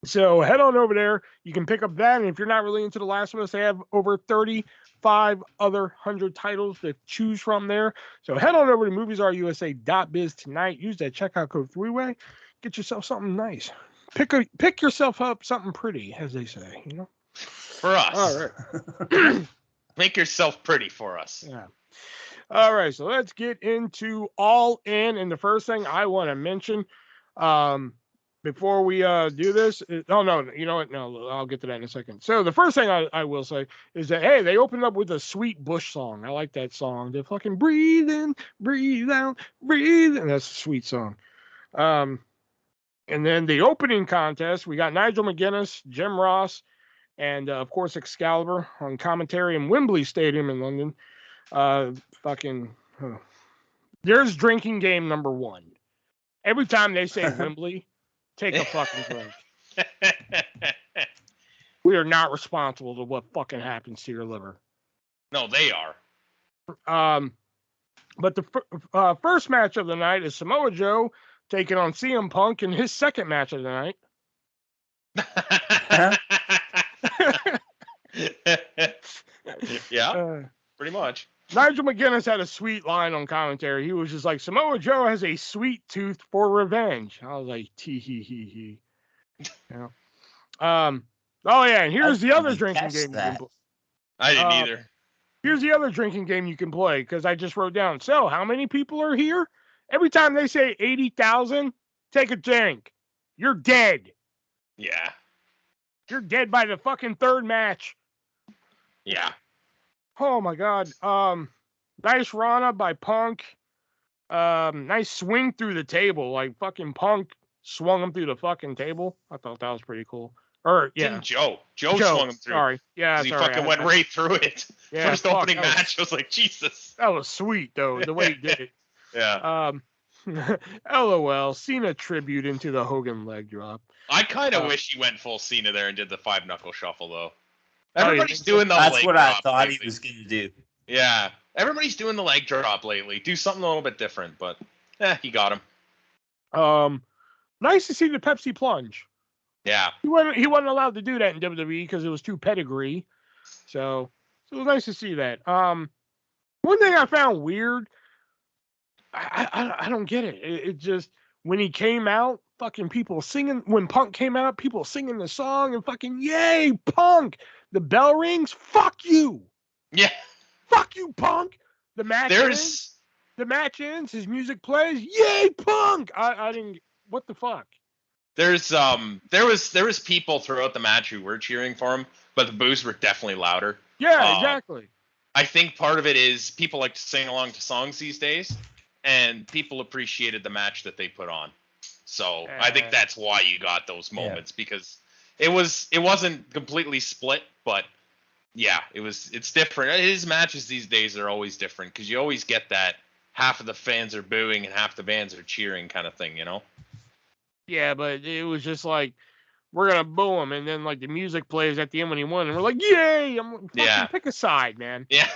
So head on over there. You can pick up that. And if you're not really into The Last of Us, they have over 35 other 100 titles to choose from there. So head on over to moviesarusa.biz tonight. Use that checkout code 3-way. Get yourself something nice. Pick yourself up something pretty, as they say, you know? For us. All right. Make yourself pretty for us. Yeah. All right. So let's get into All In. And the first thing I want to mention, before we do this, no, you know what? No, I'll get to that in a second. So the first thing I will say is that, hey, they opened up with a sweet Bush song. I like that song. They fucking breathe in, breathe out, breathe in. That's a sweet song. And then the opening contest, we got Nigel McGuinness, Jim Ross, and of course Excalibur on commentary in Wembley Stadium in London. There's drinking game number 1. Every time they say Wembley, take a fucking drink. We are not responsible to what fucking happens to your liver. No, they are. But the first match of the night is Samoa Joe taking on CM Punk in his second match of the night. Yeah, pretty much. Nigel McGuinness had a sweet line on commentary. He was just like, Samoa Joe has a sweet tooth for revenge. I was like, tee hee hee hee. You know? Oh yeah, and here's the other drinking game you can play. I didn't either. Here's the other drinking game you can play, because I just wrote down. So, how many people are here? Every time they say 80,000, take a drink. You're dead. Yeah. You're dead by the fucking third match. Yeah. Oh my god. Nice Rana by Punk. Nice swing through the table. Like fucking Punk swung him through the fucking table. I thought that was pretty cool. Or yeah. Didn't Joe swung him through. Sorry. Yeah. He fucking went right through it. Yeah, First opening match, I was like, Jesus. That was sweet though, the way he did it. Yeah. LOL. Cena tribute into the Hogan leg drop. I kind of wish he went full Cena there and did the 5-knuckle shuffle though. Everybody's doing the leg drop. That's what I thought lately. he was going to do. Yeah. Everybody's doing the leg drop lately. Do something a little bit different, but he got him. Nice to see the Pepsi plunge. Yeah. He wasn't allowed to do that in WWE because it was too pedigree. So it was nice to see that. One thing I found weird, I don't get it. It just, when he came out, fucking people singing, when Punk came out, people singing the song and fucking, yay, Punk! The bell rings, fuck you! Yeah. Fuck you, Punk! The match ends, his music plays, yay, Punk! I didn't, what the fuck? There was people throughout the match who were cheering for him, but the boos were definitely louder. Yeah, exactly. I think part of it is people like to sing along to songs these days, and people appreciated the match that they put on. So I think that's why you got those moments, because it wasn't completely split, but yeah, it's different. His matches these days are always different because you always get that half of the fans are booing and half the fans are cheering kind of thing, you know? Yeah, but it was just like, we're gonna boo him, and then like the music plays at the end when he won, and we're like, yay! I'm fucking pick a side, man. Yeah.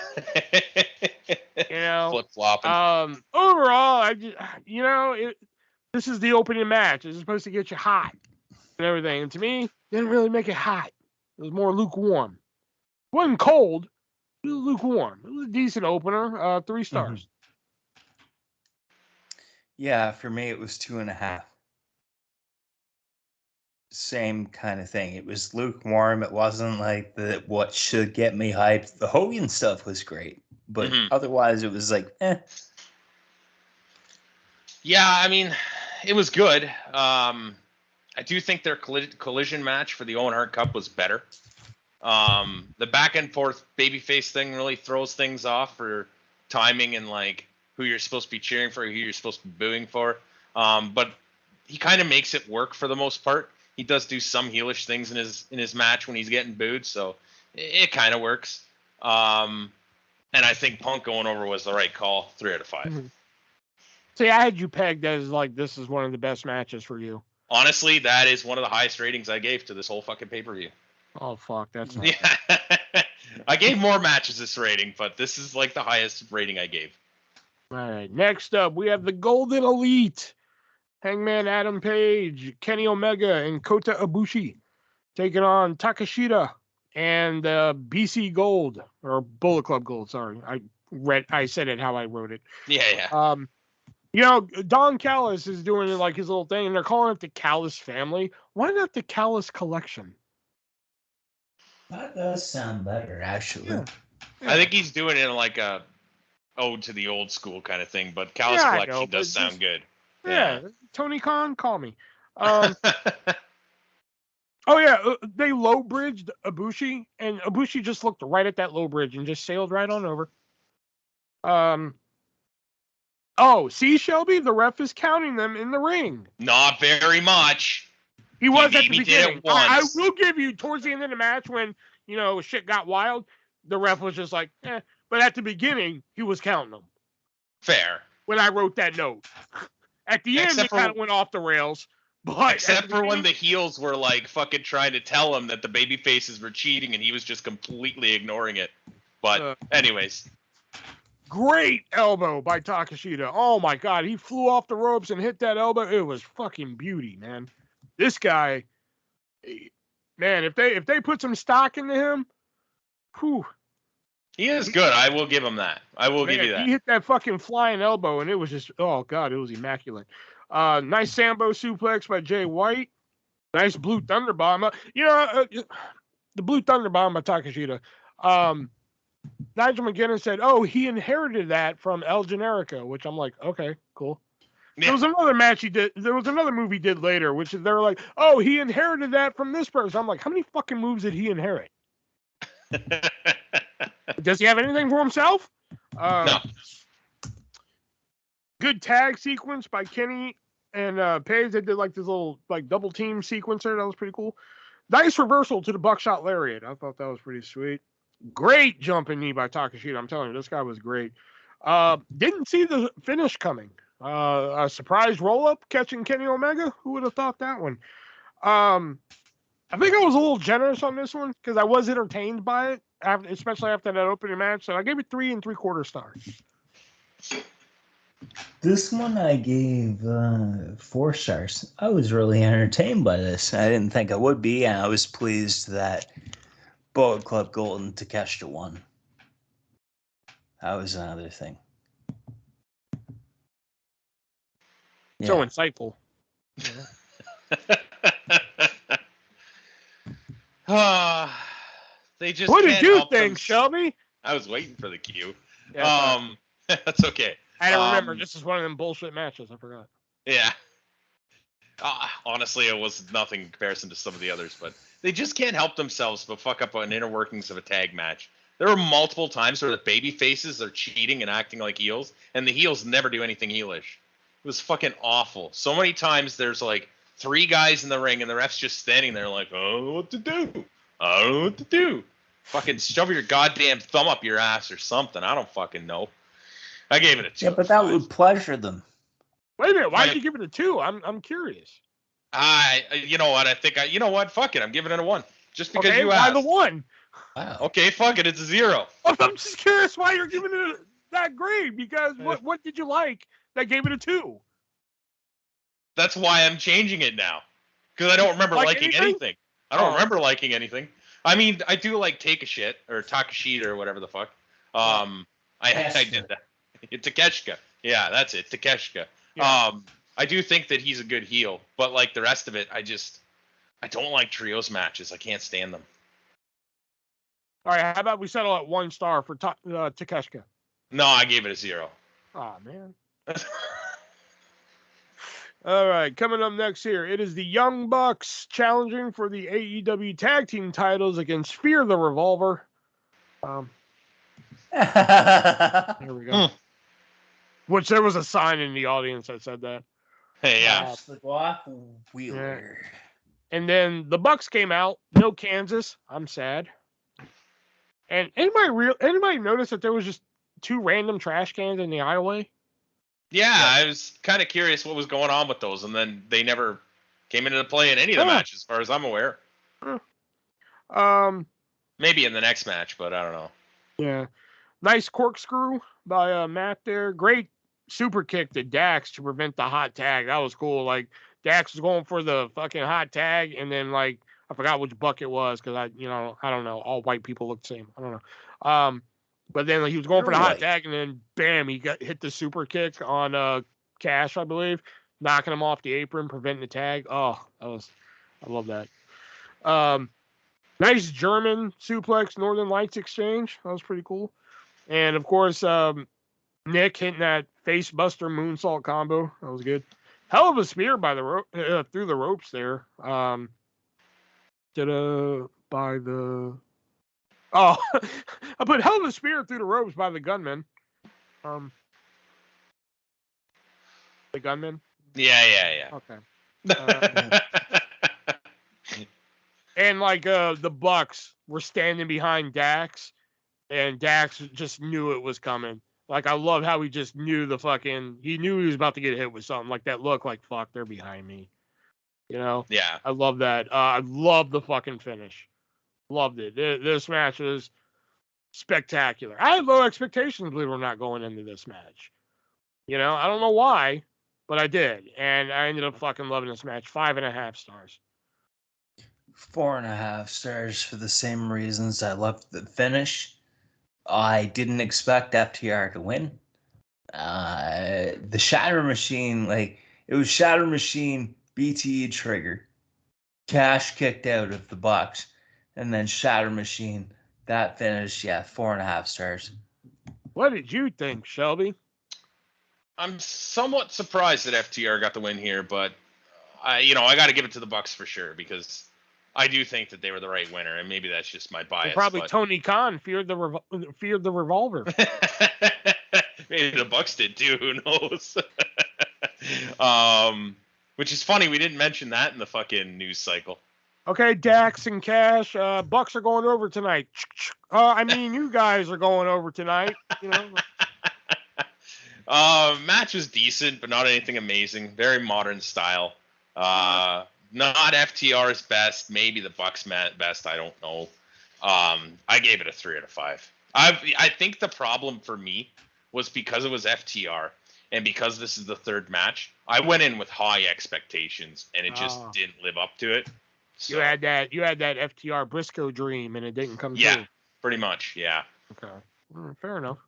You know, flip flopping. Overall, this is the opening match. It's supposed to get you hot and everything, and to me, it didn't really make it hot. It was more lukewarm. It wasn't cold. It was lukewarm. It was a decent opener. 3 stars. Mm-hmm. Yeah, for me it was 2.5. Same kind of thing. It was lukewarm. It wasn't like what should get me hyped. The Hogan stuff was great, but otherwise it was like, Yeah, I mean, it was good. I do think their collision match for the Owen Hart Cup was better. The back and forth babyface thing really throws things off for timing and like who you're supposed to be cheering for, who you're supposed to be booing for. But he kind of makes it work for the most part. He does do some heelish things in his match when he's getting booed, so it kind of works. And I think Punk going over was the right call. 3 out of 5. Mm-hmm. See, I had you pegged as like this is one of the best matches for you. Honestly, that is one of the highest ratings I gave to this whole fucking pay-per-view. Oh fuck, that's not yeah. I gave more matches this rating, but this is like the highest rating I gave. All right. Next up, we have the Golden Elite. Hangman Adam Page, Kenny Omega, and Kota Ibushi taking on Takeshita and BC Gold, or Bullet Club Gold. Sorry, I said it how I wrote it. Yeah. You know, Don Callis is doing like his little thing, and they're calling it the Callis family. Why not the Callis Collection? That does sound better, actually. Yeah. I think he's doing it in like a ode to the old school kind of thing, but Callis Collection does sound good. Yeah. Tony Khan, call me. Oh yeah, they low bridged Ibushi, and Ibushi just looked right at that low bridge and just sailed right on over. Oh, see, Shelby, the ref is counting them in the ring. Not very much. He was at the beginning. I will give you towards the end of the match when shit got wild. The ref was just like, eh. But at the beginning, he was counting them. Fair. When I wrote that note. At the end, it kind of went off the rails. But except for when the heels were like fucking trying to tell him that the baby faces were cheating and he was just completely ignoring it. But anyways. Great elbow by Takeshita. Oh my God. He flew off the ropes and hit that elbow. It was fucking beauty, man. This guy, man, if they put some stock into him, whew. He is good. I will give him that. I will give you that. He hit that fucking flying elbow, and it was just, oh, God, it was immaculate. Nice Sambo suplex by Jay White. Nice Blue Thunder Bomb. The Blue Thunder Bomb by Takeshita. Nigel McGuinness said, oh, he inherited that from El Generico, which I'm like, okay, cool. Yeah. There was another match he did. There was another move he did later, which is they're like, oh, he inherited that from this person. I'm like, how many fucking moves did he inherit? Does he have anything for himself? No. Good tag sequence by Kenny and Page. They did like this little like double team sequencer. That was pretty cool. Nice reversal to the buckshot lariat. I thought that was pretty sweet. Great jumping knee by Takeshita. I'm telling you, this guy was great. Didn't see the finish coming. A surprise roll up catching Kenny Omega. Who would have thought that one? I think I was a little generous on this one because I was entertained by it, especially after that opening match. So I gave it 3 3/4 stars. This one I gave 4 stars. I was really entertained by this. I didn't think I would be, and I was pleased that Bullet Club Gold and Takeshita won. That was another thing. Yeah. So insightful. They just what did you think, Shelby? I was waiting for the cue. Yeah, that's okay. I don't remember. This is one of them bullshit matches. I forgot. Yeah. Honestly, it was nothing in comparison to some of the others, but they just can't help themselves but fuck up an inner workings of a tag match. There were multiple times where the baby faces are cheating and acting like heels, and the heels never do anything heelish. It was fucking awful. So many times there's like 3 guys in the ring, and the ref's just standing there like, I don't know what to do. I don't know what to do. Fucking shove your goddamn thumb up your ass or something. I don't fucking know. I gave it a 2. Yeah, but that would pleasure them. Wait a minute. Why did you give it a 2? I'm curious. You know what? you know what? Fuck it. I'm giving it a 1. Just because you asked. Why the 1? Wow. Okay, fuck it. It's a 0. I'm just curious why you're giving it that grade. Because what did you like that gave it a 2? That's why I'm changing it now. Because I don't remember liking anything. I don't remember liking anything. I mean, I do like Take a Shit or Takeshita or whatever the fuck. I did that. Takeshka. Yeah, that's it. Takeshka. Yeah. I do think that he's a good heel, but like the rest of it, I don't like trios matches. I can't stand them. All right, how about we settle at 1 star for Takeshka? No, I gave it a 0. Oh man. All right, coming up next here, it is the Young Bucks challenging for the AEW Tag Team titles against Fear the Revolver. There we go. Which there was a sign in the audience that said that. Hey, yeah. The Glock Wheeler. Yeah. And then the Bucks came out. No Kansas. I'm sad. And anybody notice that there was just 2 random trash cans in the aisleway? Yeah, I was kind of curious what was going on with those, and then they never came into play in any of the matches, as far as I'm aware. Maybe in the next match, but I don't know. Yeah. Nice corkscrew by Matt there. Great super kick to Dax to prevent the hot tag. That was cool. Like, Dax was going for the fucking hot tag, and then, like, I forgot which buck it was because I don't know. All white people look the same. I don't know. But then he was going for the hot tag, and then bam, he hit the super kick on Cash, I believe, knocking him off the apron, preventing the tag. Oh, I love that. Nice German suplex, Northern Lights exchange. That was pretty cool. And of course, Nick hitting that face buster moonsault combo. That was good. Hell of a spear by the through the ropes there. I put hell of a spear through the ropes by the gunman. The gunman? Yeah. Okay. And like the Bucks were standing behind Dax, and Dax just knew it was coming. Like, I love how he just knew he knew he was about to get hit with something like that. Look, like, fuck, they're behind me. You know? Yeah. I love that. I love the fucking finish. Loved it. This match was spectacular. I had low expectations, believe it or not, going into this match. You know, I don't know why, but I did. And I ended up fucking loving this match. 5.5 stars. 4.5 stars for the same reasons I loved the finish. I didn't expect FTR to win. The Shatter Machine, like, it was Shatter Machine, BTE trigger, Cash kicked out of the Bucks, and then Shatter Machine. That finish, 4.5 stars. What did you think, Shelby? I'm somewhat surprised that FTR got the win here, but I got to give it to the Bucks for sure, because I do think that they were the right winner, and maybe that's just my bias. Probably Tony Khan feared the revolver. Maybe the Bucks did too. Who knows? Which is funny. We didn't mention that in the fucking news cycle. Okay, Dax and Cash, Bucks are going over tonight. You guys are going over tonight. You know. Match was decent, but not anything amazing. Very modern style. Not FTR's best. Maybe the Bucks' best. I don't know. I gave it a 3 out of 5. I think the problem for me was because it was FTR and because this is the third match. I went in with high expectations and it just didn't live up to it. So, you had that FTR Briscoe dream and it didn't come true. Yeah, pretty much. Yeah. Okay. Fair enough.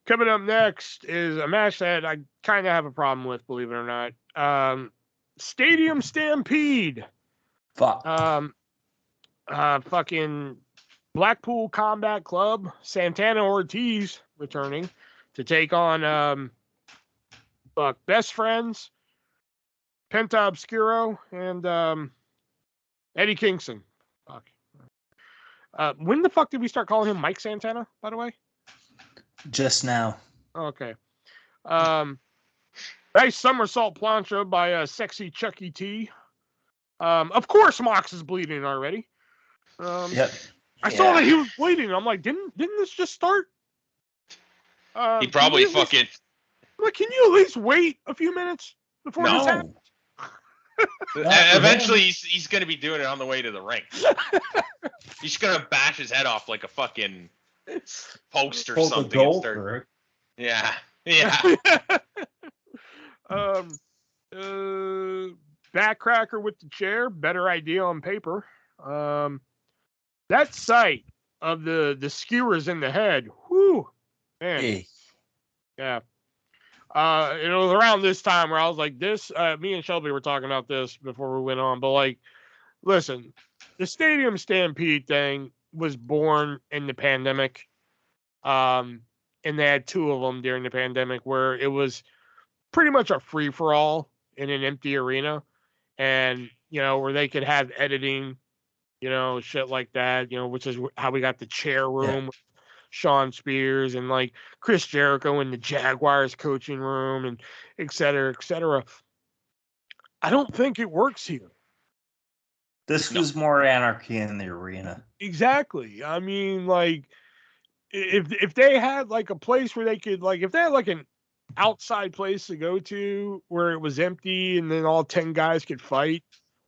Coming up next is a match that I kind of have a problem with, believe it or not. Stadium Stampede. Fuck. Fucking Blackpool Combat Club, Santana Ortiz returning to take on Best Friends, Penta Obscuro, and Eddie Kingston. Fuck. When the fuck did we start calling him Mike Santana, by the way? Just now. Okay. Nice somersault plancha by Sexy Chucky T. Of course Mox is bleeding already. Yep. I saw that he was bleeding. I'm like, didn't this just start? He probably fucking... Like, can you at least wait a few minutes before this happens? Eventually, he's going to be doing it on the way to the ring. He's going to bash his head off like a fucking post or something. And start... Yeah. Backcracker with the chair. Better idea on paper. That sight of the skewers in the head. Whew. Man. Hey. Yeah. It was around this time where I was like, me and Shelby were talking about this before we went on, but like, listen, the Stadium Stampede thing was born in the pandemic. And they had 2 of them during the pandemic where it was pretty much a free for all. in an empty arena, and where they could have editing, shit like that, which is how we got the chair room with Sean Spears and like Chris Jericho in the Jaguars coaching room and et cetera, et cetera. I don't think it works here. This was more anarchy in the arena. Exactly. I mean, like, if they had like a place where they could, like, if they had like an outside place to go to where it was empty and then all 10 guys could fight.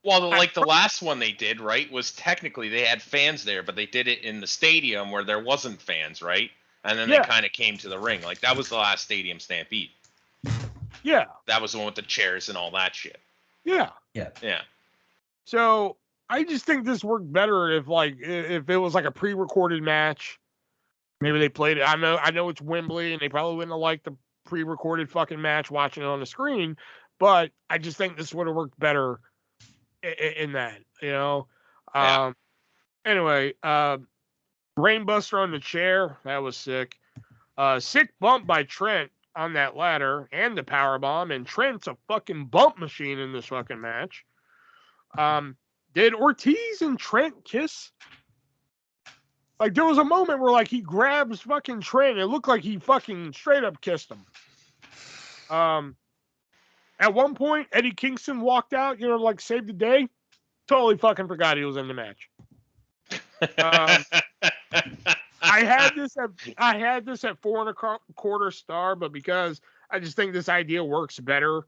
Well, like the last one they did, right, was technically they had fans there, but they did it in the stadium where there wasn't fans, right? And then they kind of came to the ring. Like, that was the last Stadium Stampede. Yeah. That was the one with the chairs and all that shit. Yeah. Yeah. Yeah. So I just think this worked better if it was like a pre-recorded match. Maybe they played it. I know it's Wembley and they probably wouldn't have liked the pre-recorded fucking match watching it on the screen, but I just think this would have worked better in that, Anyway, Brainbuster on the chair, that was sick. Sick bump by Trent on that ladder and the power bomb, and Trent's a fucking bump machine in this fucking match. Did Ortiz and Trent kiss? Like, there was a moment where, like, he grabs fucking Trent. It looked like he fucking straight up kissed him. At one point, Eddie Kingston walked out, like, saved the day. Totally fucking forgot he was in the match. I had this at 4.25 star, but because I just think this idea works better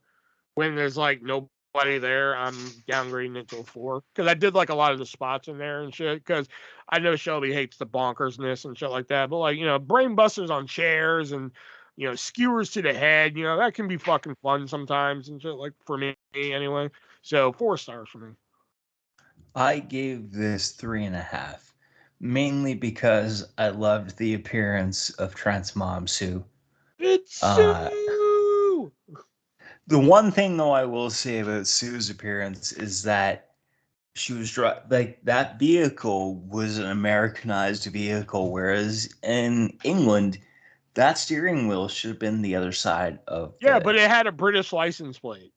when there's like nobody there, I'm downgrading it to a 4 because I did like a lot of the spots in there and shit. Because I know Shelby hates the bonkersness and shit like that, but like brain busters on chairs and skewers to the head, that can be fucking fun sometimes and shit. Like for me anyway. So 4 stars for me. I gave this 3.5. Mainly because I loved the appearance of Trent's mom, Sue. It's Sue! The one thing, though, I will say about Sue's appearance is that she was like that vehicle was an Americanized vehicle, whereas in England, that steering wheel should have been the other side of. Yeah, but it had a British license plate.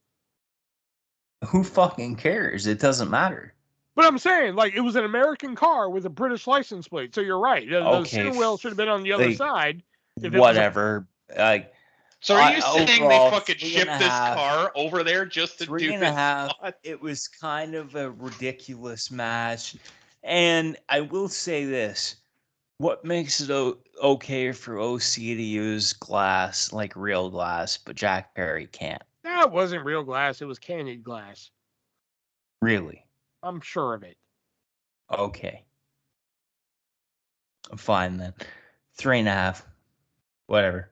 Who fucking cares? It doesn't matter. But I'm saying, like, it was an American car with a British license plate. So you're right. The steering wheel should have been on the other side. Whatever. So are you saying they fucking shipped this car over there just to do 3.5? It was kind of a ridiculous match. And I will say this. What makes it okay for OC to use glass, like real glass, but Jack Perry can't? That wasn't real glass. It was candied glass. Really? I'm sure of it. Okay. Fine then. 3.5. Whatever.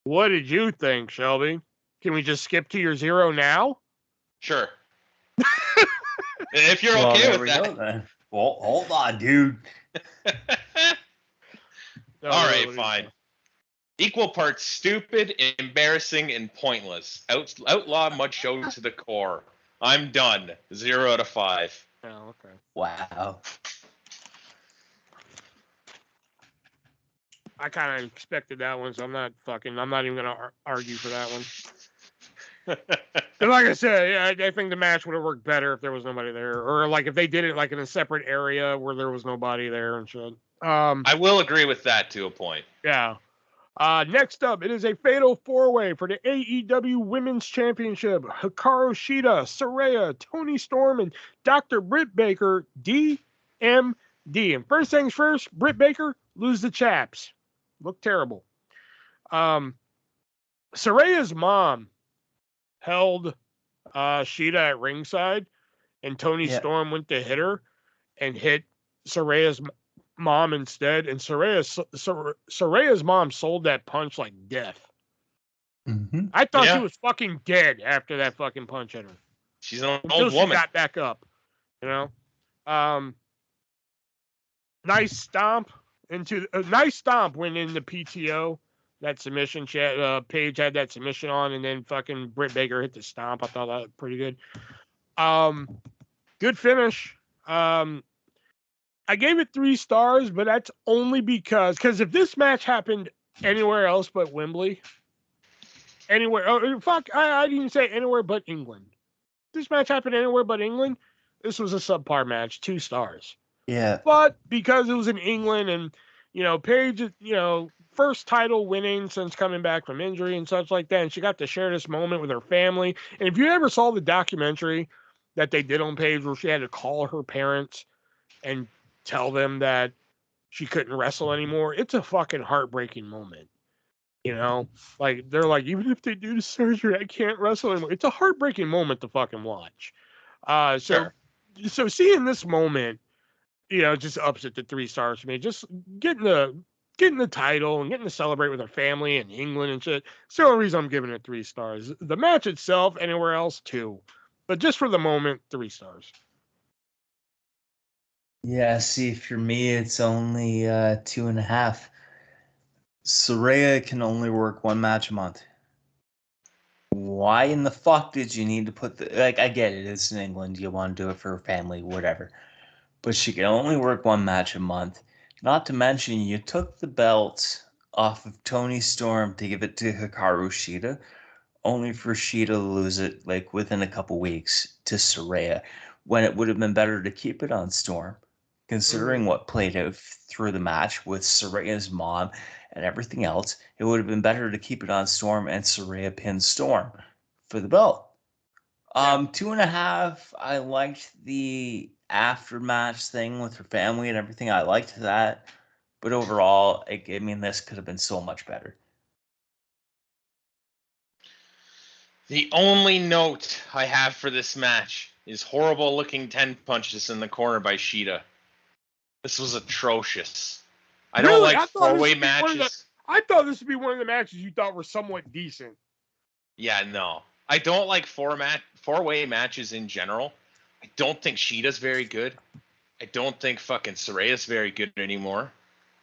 What did you think, Shelby? Can we just skip to your 0 now? Sure. If you're okay with that. Then. Well, hold on, dude. All right, fine. Equal parts stupid, embarrassing, and pointless. Outlaw mud show to the core. I'm done. 0 out of 5. Oh, okay. Wow. I kind of expected that one, so I'm not even going to argue for that one. And like I said, yeah, I think the match would have worked better if there was nobody there. Or like if they did it like in a separate area where there was nobody there and shit. I will agree with that to a point. Yeah. Next up, it is a fatal 4-way for the AEW Women's Championship. Hikaru Shida, Saraya, Toni Storm, and Dr. Britt Baker, DMD. And first things first, Britt Baker, lose the chaps. Look terrible. Saraya's mom held Shida at ringside, and Toni Storm went to hit her and hit Saraya's mom instead, and Saraya's mom sold that punch like death. Mm-hmm. I thought she was fucking dead after that fucking punch hit her. She's an old woman. She got back up, nice stomp went in the PTO. That submission, Paige had that submission on, and then fucking Britt Baker hit the stomp. I thought that was pretty good. Good finish. I gave it 3 stars, but that's only because if this match happened anywhere else but Wembley, I didn't even say anywhere but England. this match happened anywhere but England, this was a subpar match, 2 stars. Yeah. But because it was in England and, Paige, first title winning since coming back from injury and such like that, and she got to share this moment with her family. And if you ever saw the documentary that they did on Paige where she had to call her parents and tell them that she couldn't wrestle anymore, it's a fucking heartbreaking moment. Like they're like, even if they do the surgery, I can't wrestle anymore. It's a heartbreaking moment to fucking watch. So seeing this moment, just ups it to 3 stars for me. Just getting the title and getting to celebrate with her family in England and shit. It's the only reason I'm giving it 3 stars. The match itself, anywhere else, 2. But just for the moment, 3 stars. Yeah, see, for me, it's only 2.5. Saraya can only work 1 match a month. Why in the fuck did you need to put I get it, it's in England, you want to do it for her family, whatever. But she can only work 1 match a month. Not to mention, you took the belt off of Toni Storm to give it to Hikaru Shida, only for Shida to lose it within a couple weeks to Saraya, when it would have been better to keep it on Storm, considering what played out through the match with Saraya's mom and everything else. It would have been better to keep it on Storm and Saraya pin Storm for the belt. 2.5. I liked the after-match thing with her family and everything. I liked that, but overall, this could have been so much better. The only note I have for this match is horrible-looking 10 punches in the corner by Shida. This was atrocious. I don't like 4-way matches. I thought this would be one of the matches you thought were somewhat decent. Yeah, no. I don't like 4-way matches in general. I don't think Shida's very good. I don't think fucking Saraya's very good anymore.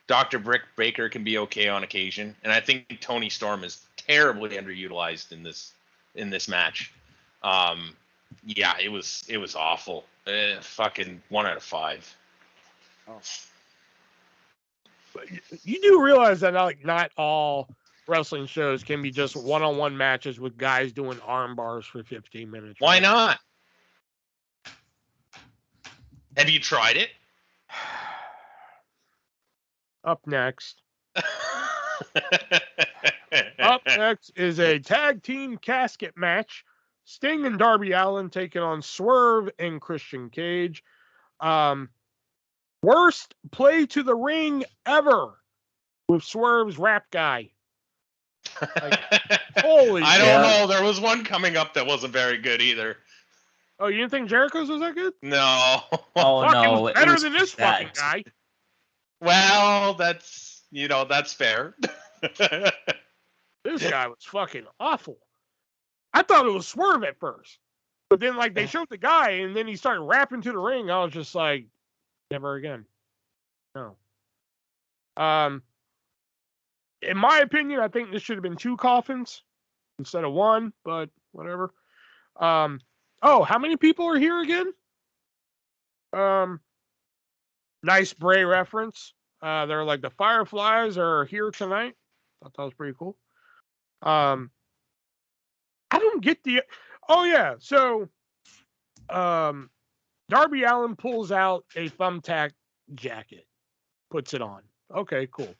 Dr. Britt Baker can be okay on occasion, and I think Toni Storm is terribly underutilized in this match. Yeah, it was awful. Fucking 1 out of 5. Oh. But you do realize that not all wrestling shows can be just one-on-one matches with guys doing arm bars for 15 minutes. Right? Why not? Have you tried it? Up next. Up next is a tag team casket match. Sting and Darby Allin taking on Swerve and Christian Cage. Worst play to the ring ever with Swerve's rap guy. Holy I don't know. There was one coming up that wasn't very good either. Oh, you didn't think Jericho's was that good? No. Oh, fuck, no. It was better than this fucking guy. Well, that's fair. This guy was fucking awful. I thought it was Swerve at first. But then, they showed the guy, and then he started rapping to the ring. I was just like, never again. No. In my opinion, I think this should have been 2 coffins instead of 1, but whatever. How many people are here again? Nice Bray reference. They're like the Fireflies are here tonight. Thought that was pretty cool. I don't get the. Oh yeah, so Darby Allin pulls out a thumbtack jacket, puts it on. Okay, cool.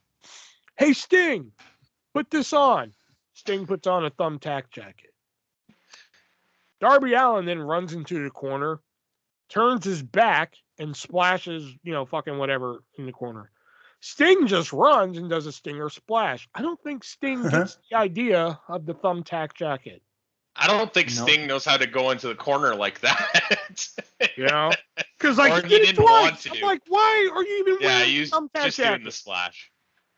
Hey Sting, put this on. Sting puts on a thumbtack jacket. Darby Allin then runs into the corner, turns his back, and splashes, fucking whatever in the corner. Sting just runs and does a Stinger splash. I don't think Sting gets the idea of the thumbtack jacket. I don't think Sting knows how to go into the corner like that. Because he didn't want to. I'm like, why are you even wearing a thumbtack jacket? Just doing the splash.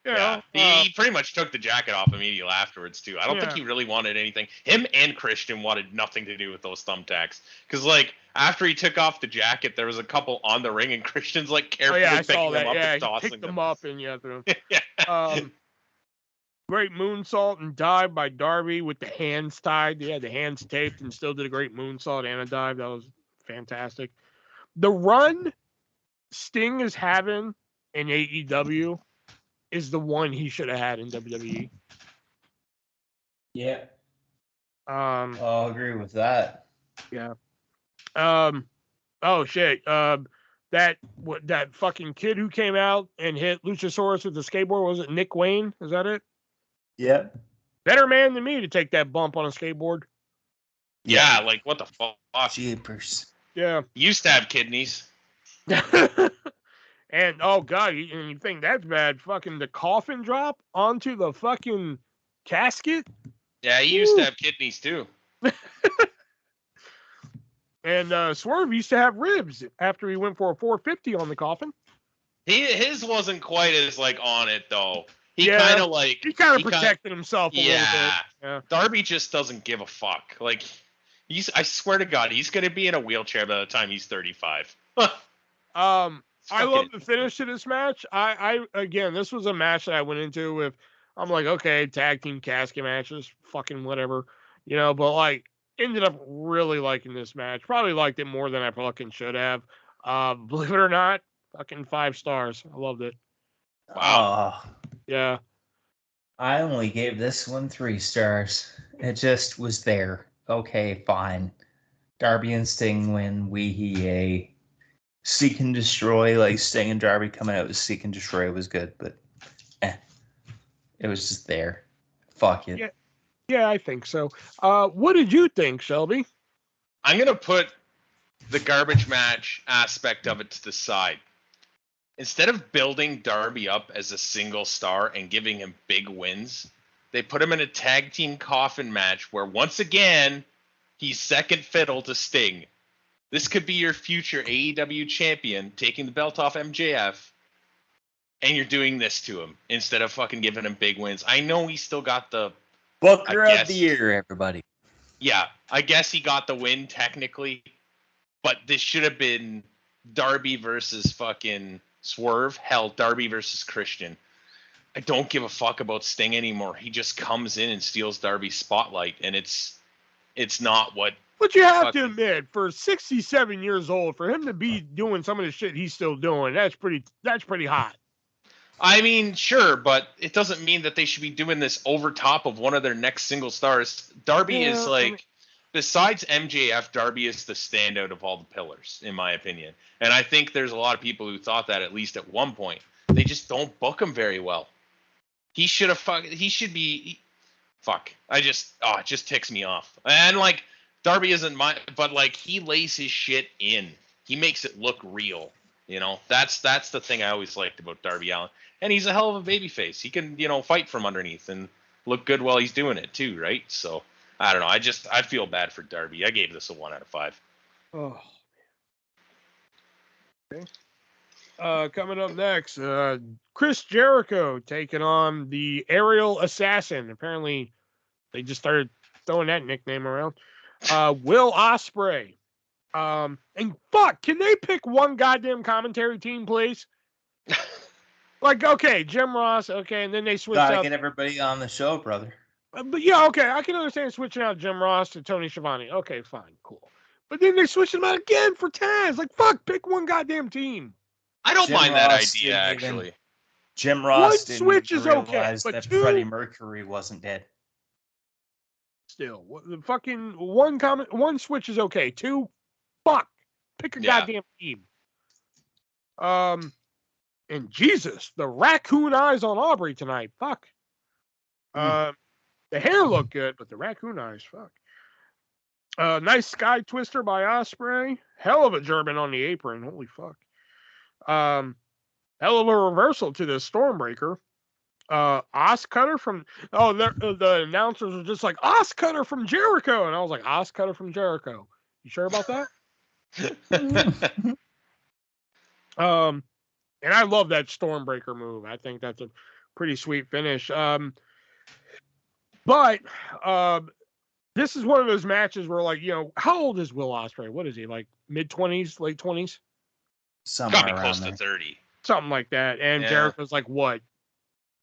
He pretty much took the jacket off immediately afterwards too. I don't think he really wanted anything. Him and Christian wanted nothing to do with those thumbtacks. Because after he took off the jacket, there was a couple on the ring, and Christian's carefully picking them up and tossing them. Picked them up and great moonsault and dive by Darby with the hands tied. He had the hands taped and still did a great moonsault and a dive. That was fantastic. The run Sting is having in AEW is the one he should have had in WWE. Yeah. I'll agree with that. Yeah. Oh shit. That fucking kid who came out and hit Luchasaurus with the skateboard, was it Nick Wayne? Is that it? Yeah. Better man than me to take that bump on a skateboard. Yeah, like what the fuck? Jeepers. Yeah. He used to have kidneys. And oh god, you think that's bad? Fucking the coffin drop onto the fucking casket. Yeah, he used to have kidneys too. And Swerve used to have ribs after he went for a 450 on the coffin. His wasn't quite as like on it though. He Yeah, kind of like He kind of protected himself a little bit. Yeah. Darby just doesn't give a fuck. Like I swear to God, he's gonna be in a wheelchair by the time he's 35. I love the finish to this match. I again, this was a match that I went into with. I'm like, okay, tag team casket matches, fucking whatever, But like, ended up really liking this match. Probably liked it more than I fucking should have. Believe it or not, fucking 5 stars. I loved it. Wow. Yeah. I only gave this one 3 stars. It just was there. Okay, fine. Darby and Sting win. Yay. Seek and Destroy, like Sting and Darby coming out with Seek and Destroy was good, but it was just there. Fuck it. Yeah, I think so. What did you think, Shelby? I'm gonna put the garbage match aspect of it to the side. Instead of building Darby up as a single star and giving him big wins, they put him in a tag team coffin match where once again he's second fiddle to Sting. This could be your future AEW champion taking the belt off MJF, and you're doing this to him instead of fucking giving him big wins. I know he still got the Booker of the Year, everybody. Yeah, I guess he got the win technically, but this should have been Darby versus fucking Swerve. Hell, Darby versus Christian. I don't give a fuck about Sting anymore. He just comes in and steals Darby's spotlight, and it's not what. But you have to admit, for 67 years old, for him to be doing some of the shit he's still doing, that's pretty hot. I mean, sure, but it doesn't mean that they should be doing this over top of one of their next single stars. Darby is like, besides MJF, Darby is the standout of all the pillars, in my opinion. And I think there's a lot of people who thought that at least at one point. They just don't book him very well. He should have he should be it just ticks me off. And like, Darby isn't but like, he lays his shit in. He makes it look real. That's the thing I always liked about Darby Allin. And he's a hell of a babyface. He can, fight from underneath and look good while he's doing it too, right? So I don't know. I feel bad for Darby. I gave this a 1 out of 5. Oh. Okay. Coming up next, Chris Jericho taking on the Aerial Assassin. Apparently, they just started throwing that nickname around. Will Ospreay. And fuck, can they pick one goddamn commentary team, please? Like, okay, Jim Ross, okay, and then they switch Gotta up. get everybody on the show, brother. But yeah, okay, I can understand switching out Jim Ross to Tony Schiavone. Okay, fine, cool. But then they switch them out again for Taz. Like, fuck, pick one goddamn team. I don't mind that idea, actually. Jim Ross didn't realize that Freddie Mercury wasn't dead. Still, the fucking one switch is okay. 2, fuck, pick a goddamn team. And Jesus, the raccoon eyes on Aubrey tonight. Fuck. The hair looked good, but the raccoon eyes, fuck. Nice sky twister by Ospreay. Hell of a German on the apron. Holy fuck. Hell of a reversal to the Stormbreaker. Os Cutter from the announcers were just like, Os Cutter from Jericho, and I was like, Os Cutter from Jericho. You sure about that? And I love that Stormbreaker move. I think that's a pretty sweet finish. But this is one of those matches where, like, how old is Will Ospreay? What is he, like mid-20s, late 20s? Somewhere probably close there. to 30. Something like that. And Jericho's like, what?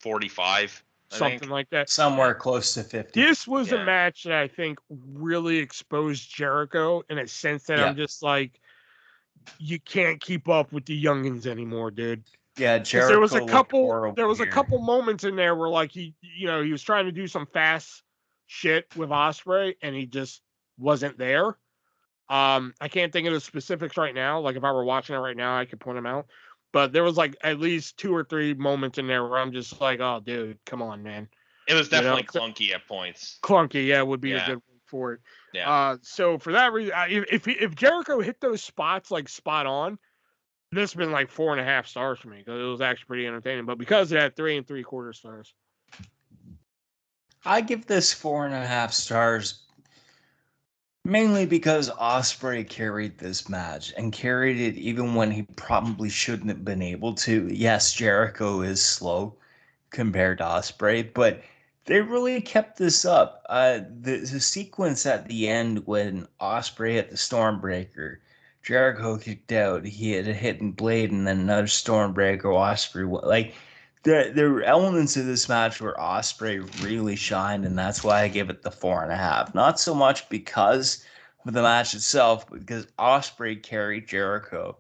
45. Something like that. Somewhere close to 50. This was a match that I think really exposed Jericho in a sense that I'm just like, you can't keep up with the youngins anymore, dude. Yeah, Jericho. There was a couple moments in there where, like, he was trying to do some fast shit with Ospreay and he just wasn't there. I can't think of the specifics right now. Like if I were watching it right now, I could point them out. But there was like at least 2 or 3 moments in there where I'm just like, oh, dude, come on, man. It was definitely clunky at points. Clunky, yeah, would be a good word for it. Yeah. So for that reason, if Jericho hit those spots like spot on, this has been like 4.5 stars for me because it was actually pretty entertaining. But because it had 3 3/4 stars, I give this 4.5 stars mainly because Ospreay carried this match and carried it even when he probably shouldn't have been able to. Yes, Jericho is slow compared to Ospreay, but they really kept this up. The sequence at the end when Ospreay hit the Stormbreaker, Jericho kicked out, he had a hidden blade, and then another Stormbreaker. Ospreay, like there were elements of this match where Ospreay really shined, and that's why I give it the 4.5. Not so much because of the match itself, but because Ospreay carried Jericho,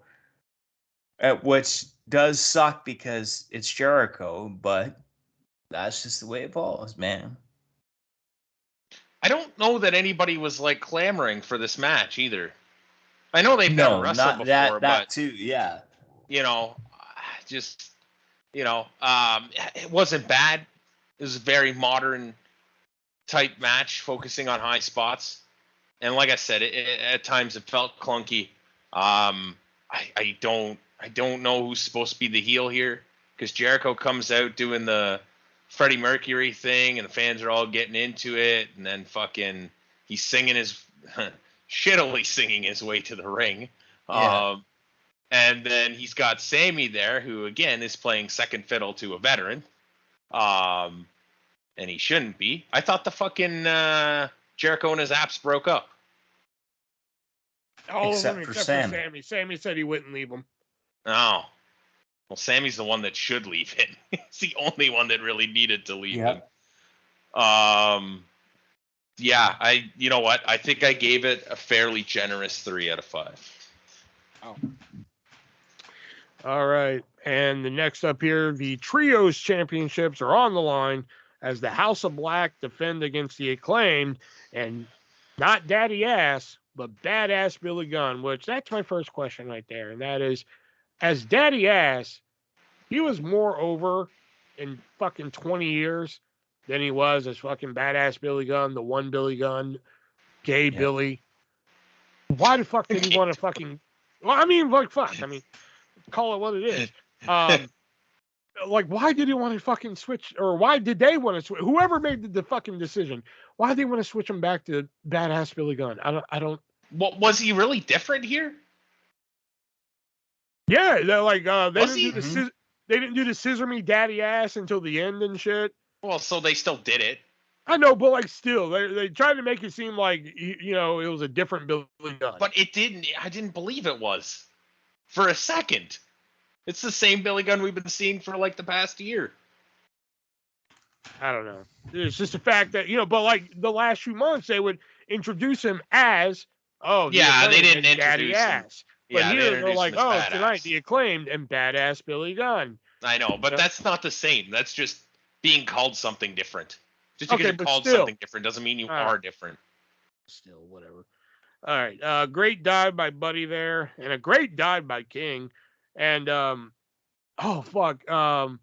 which does suck because it's Jericho, but that's just the way it falls, man. I don't know that anybody was like clamoring for this match either. I know they've never wrestled before, but too, yeah. Just it wasn't bad. It was a very modern type match, focusing on high spots, and like I said, at times it felt clunky. I don't know who's supposed to be the heel here because Jericho comes out doing the Freddie Mercury thing, and the fans are all getting into it, and then fucking he's singing his shittily singing his way to the ring. Yeah. And then he's got Sammy there, who again is playing second fiddle to a veteran. And he shouldn't be. I thought the fucking Jericho and his apps broke up. All of them except for Sammy. Sammy said he wouldn't leave him. Oh. Well, Sammy's the one that should leave it. He's the only one that really needed to leave him. Yeah, you know what? I think I gave it a fairly generous 3 out of 5. Oh. All right. And the next up here, the Trios Championships are on the line as the House of Black defend against the Acclaimed, and not Daddy Ass, but Badass Billy Gunn, which that's my first question right there. And that is, as Daddy Ass, he was more over in fucking 20 years than he was as fucking Badass Billy Gunn, the one Billy Gunn, gay Billy. Why the fuck did he want to fucking... Well, I mean, like, fuck. I mean, call it what it is. Like, why did he want to fucking switch, or why did they want to switch? Whoever made the fucking decision, why did they want to switch him back to Badass Billy Gunn? I don't. What was he really different here? Yeah, they're like they didn't do the scissor me daddy ass until the end and shit. Well, so they still did it. I know, but like still, they tried to make it seem like it was a different Billy Gunn. But it didn't. I didn't believe it was for a second. It's the same Billy Gunn we've been seeing for like the past year. I don't know. It's just the fact that, but like the last few months, they would introduce him as, they didn't introduce him. Ass. But here they're like, badass. Tonight the Acclaimed and Badass Billy Gunn. I know, but that's not the same. That's just being called something different. Just because you're called something different doesn't mean you are different. Still, whatever. All right. Great dive by Buddy there, and a great dive by King. And fucking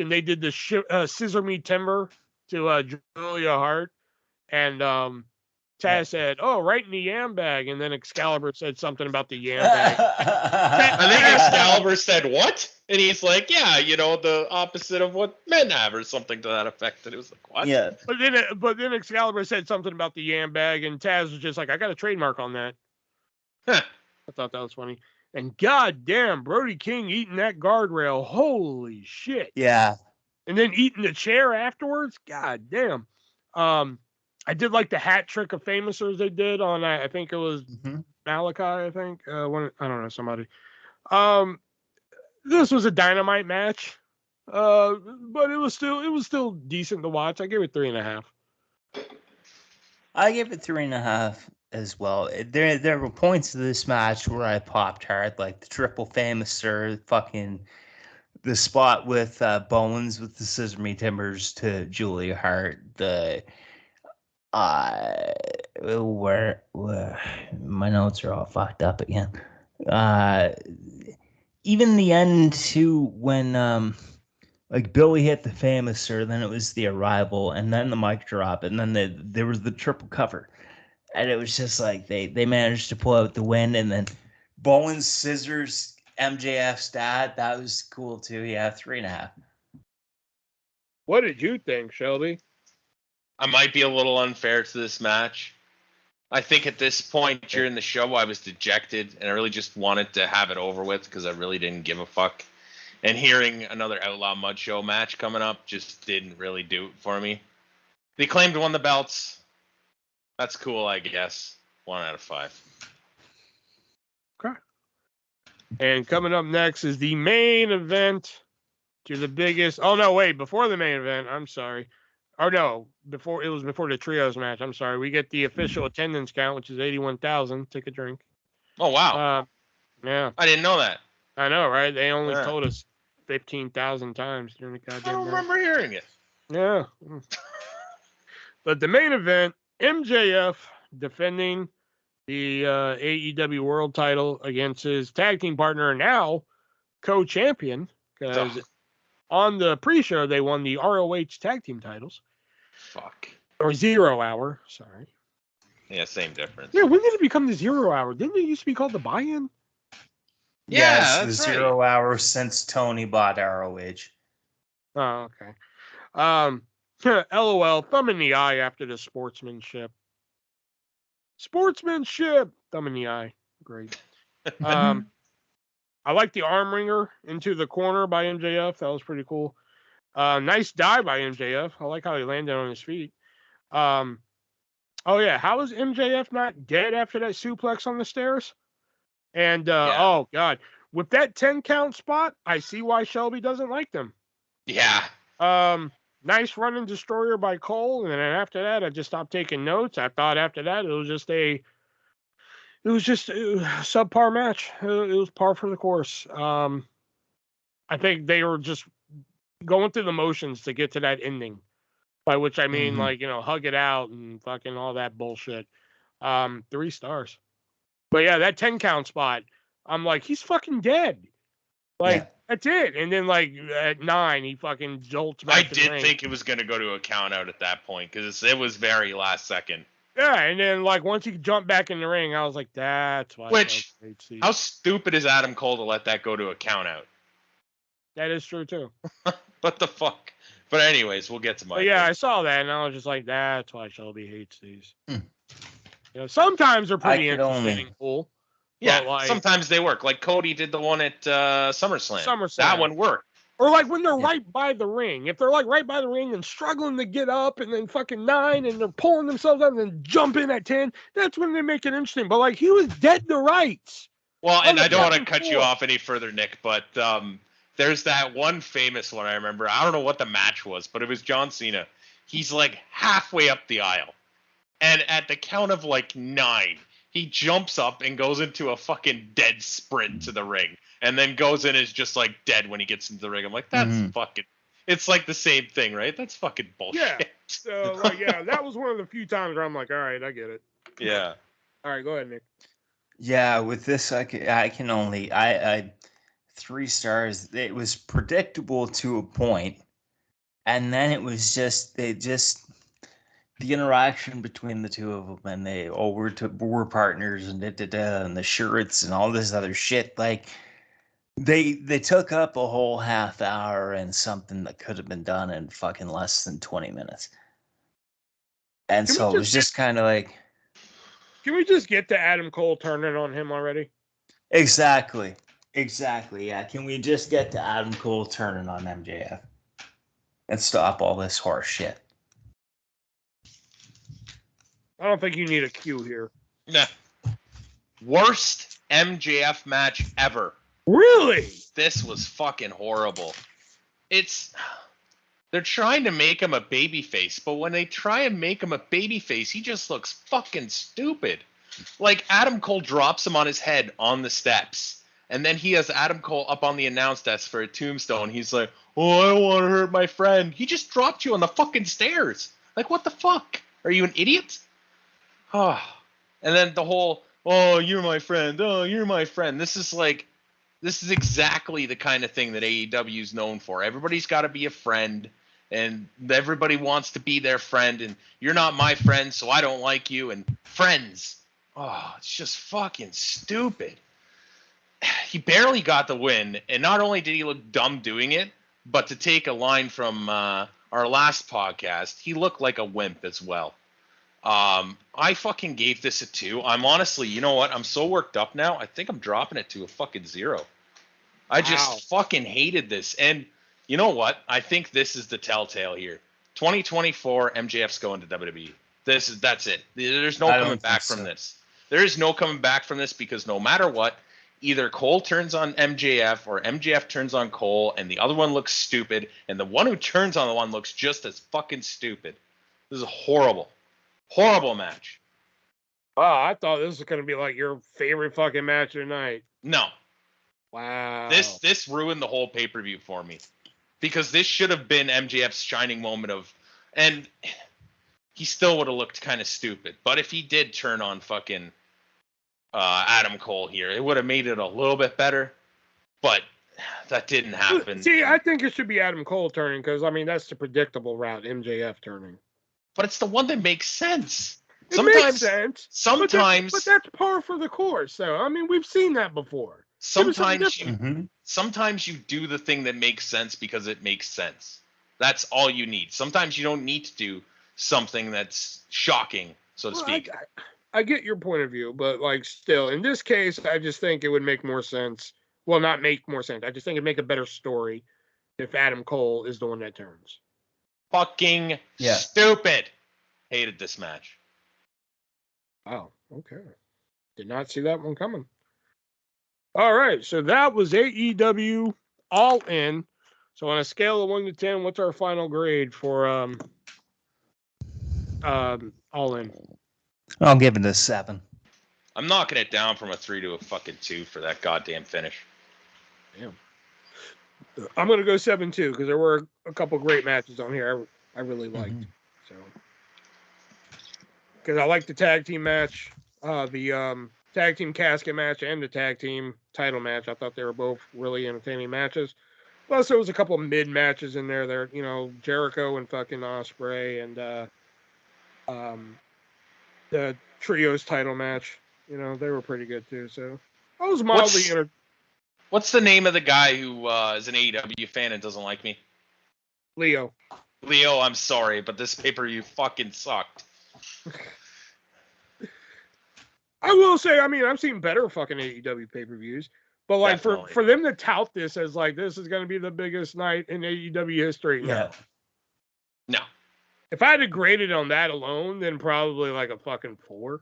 they did the scissor me timber to Julia Hart, and Taz said, "Oh, right in the yam bag," and then Excalibur said something about the yam bag. I think Excalibur said what, and he's like, "Yeah, the opposite of what men have," or something to that effect. And it was like, "What?" Yeah. But then Excalibur said something about the yam bag, and Taz was just like, "I got a trademark on that." Huh. I thought that was funny. And goddamn, Brody King eating that guardrail. Holy shit. Yeah. And then eating the chair afterwards. God damn. I did like the hat trick of Famousers they did on, I think it was Malachi, I think. I don't know, somebody. This was a dynamite match. But it was still decent to watch. I gave it 3.5. I gave it 3.5 as well. There were points of this match where I popped hard, like the triple Famouser, fucking the spot with Bowens with the scissor me timbers to Julia Hart, the where my notes are all fucked up again. Even the end too, when like Billy hit the famouser, then it was the arrival, and then the mic drop, and then there was the triple cover, and it was just like they managed to pull out the win, and then Bowen's scissors, MJF's dad, that was cool too. Yeah, 3.5. What did you think, Shelby? I might be a little unfair to this match. I think at this point during the show, I was dejected, and I really just wanted to have it over with because I really didn't give a fuck. And hearing another Outlaw Mud Show match coming up just didn't really do it for me. The Acclaimed won the belts. That's cool, I guess. 1 out of 5. Okay. And coming up next is the main event to the biggest. Oh no, wait! Before the main event, I'm sorry. Or no, before the trios match. I'm sorry. We get the official attendance count, which is 81,000. Take a drink. Oh wow! Yeah. I didn't know that. I know, right? They only told us 15,000 times during the goddamn. I don't remember hearing it. Yeah. But the main event, MJF defending the AEW World Title against his tag team partner and now co-champion, because on the pre-show they won the ROH tag team titles. Fuck. Or 0 Hour, sorry. Yeah, same difference. Yeah, when did it become the 0 Hour? Didn't it used to be called the Buy-In? Yeah, it's the 0 hour since Tony bought ROH. Oh, okay. LOL, thumb in the eye after the sportsmanship. Sportsmanship, thumb in the eye. Great. I like the arm wringer into the corner by MJF. That was pretty cool. Nice dive by MJF. I like how he landed on his feet. Oh yeah, how is MJF not dead after that suplex on the stairs? And oh god, with that 10 count spot, I see why Shelby doesn't like them. Yeah. Nice running destroyer by Cole, and then after that, I just stopped taking notes. I thought after that it was just a subpar match. It was par for the course. I think they were just going through the motions to get to that ending, by which I mean hug it out and fucking all that bullshit. 3 stars. But yeah, that 10 count spot, I'm like, he's fucking dead. That's it. And then at 9, he fucking jolts back. I did think it was going to go to a count out at that point because it was very last second. Yeah, and then once he jumped back in the ring, I was like, that's why. Which, how stupid is Adam Cole to let that go to a count out? That is true too. What the fuck? But anyways, we'll get to my. Yeah, I saw that and I was just like, that's why Shelby hates these. Sometimes they're pretty interesting and cool. Yeah, sometimes they work. Like Cody did the one at SummerSlam. That one worked. Or when they're right by the ring. If they're right by the ring and struggling to get up and then fucking 9 and they're pulling themselves up and then jump in at 10, that's when they make it interesting. But he was dead to rights. Well, and I don't want to cut you off any further, Nick, but there's that one famous one I remember. I don't know what the match was, but it was John Cena. He's halfway up the aisle. And at the count of 9, he jumps up and goes into a fucking dead sprint to the ring. And then goes in as just dead when he gets into the ring. I'm like, that's fucking. It's the same thing, right? That's fucking bullshit. Yeah. So that was one of the few times where I'm like, all right, I get it. Yeah. All right, go ahead, Nick. Yeah, with this, I can only 3 stars. It was predictable to a point, and then it was just the interaction between the two of them, and they were partners and and the shirts and all this other shit. They took up a whole half hour and something that could have been done in fucking less than 20 minutes. And so it was just kind of can we just get to Adam Cole turning on him already? Exactly. Yeah. Can we just get to Adam Cole turning on MJF and stop all this horse shit? I don't think you need a cue here. Nah. Worst MJF match ever. Really? This was fucking horrible. They're trying to make him a babyface, but when they try and make him a babyface, he just looks fucking stupid. Adam Cole drops him on his head on the steps, and then he has Adam Cole up on the announce desk for a tombstone. He's like, oh, I don't want to hurt my friend. He just dropped you on the fucking stairs. What the fuck? Are you an idiot? Oh, and then the whole, oh, you're my friend. Oh, you're my friend. This is exactly the kind of thing that AEW is known for. Everybody's got to be a friend, and everybody wants to be their friend, and you're not my friend, so I don't like you, and friends. Oh, it's just fucking stupid. He barely got the win, and not only did he look dumb doing it, but to take a line from our last podcast, he looked like a wimp as well. I fucking gave this a 2. I'm honestly, you know what? I'm so worked up now. I think I'm dropping it to a fucking 0. I just fucking hated this. And you know what? I think this is the telltale here. 2024, MJF's going to WWE. That's it. There's no coming back from this. There is no coming back from this because no matter what, either Cole turns on MJF or MJF turns on Cole, and the other one looks stupid, and the one who turns on the one looks just as fucking stupid. This is horrible. Horrible match. Oh, I thought this was going to be like your favorite fucking match of the night. No. Wow. This ruined the whole pay-per-view for me. Because this should have been MJF's shining moment of, and he still would have looked kind of stupid. But if he did turn on fucking Adam Cole here, it would have made it a little bit better. But that didn't happen. See, I think it should be Adam Cole turning because, I mean, that's the predictable route, MJF turning. But it's the one that makes sense. It makes sense. Sometimes. But that's par for the course. So, I mean, we've seen that before. Sometimes you do the thing that makes sense because it makes sense. That's all you need. Sometimes you don't need to do something that's shocking, so to speak. I get your point of view, but like still, in this case, I just think it would make more sense. Well, not make more sense. I just think it'd make a better story if Adam Cole is the one that turns. Fucking stupid. Hated this match. Oh, okay. Did not see that one coming. All right, so that was AEW All In. So on a scale of 1 to 10, what's our final grade for All In? I'll give it a 7. I'm knocking it down from a 3 to a fucking 2 for that goddamn finish. Damn. I'm gonna go 7 too because there were a couple great matches on here I really liked. So because I liked the tag team match, the tag team casket match, and the tag team title match. I thought they were both really entertaining matches. Plus, there was a couple of mid matches in there. There, Jericho and fucking Ospreay, and the trios title match. They were pretty good too. So I was mildly entertained. What's the name of the guy who is an AEW fan and doesn't like me? Leo, I'm sorry, but this pay-per-view fucking sucked. I will say, I mean, I've seen better fucking AEW pay-per-views, but like for them to tout this as like this is going to be the biggest night in AEW history, no. If I had to grade it on that alone, then probably like a fucking 4.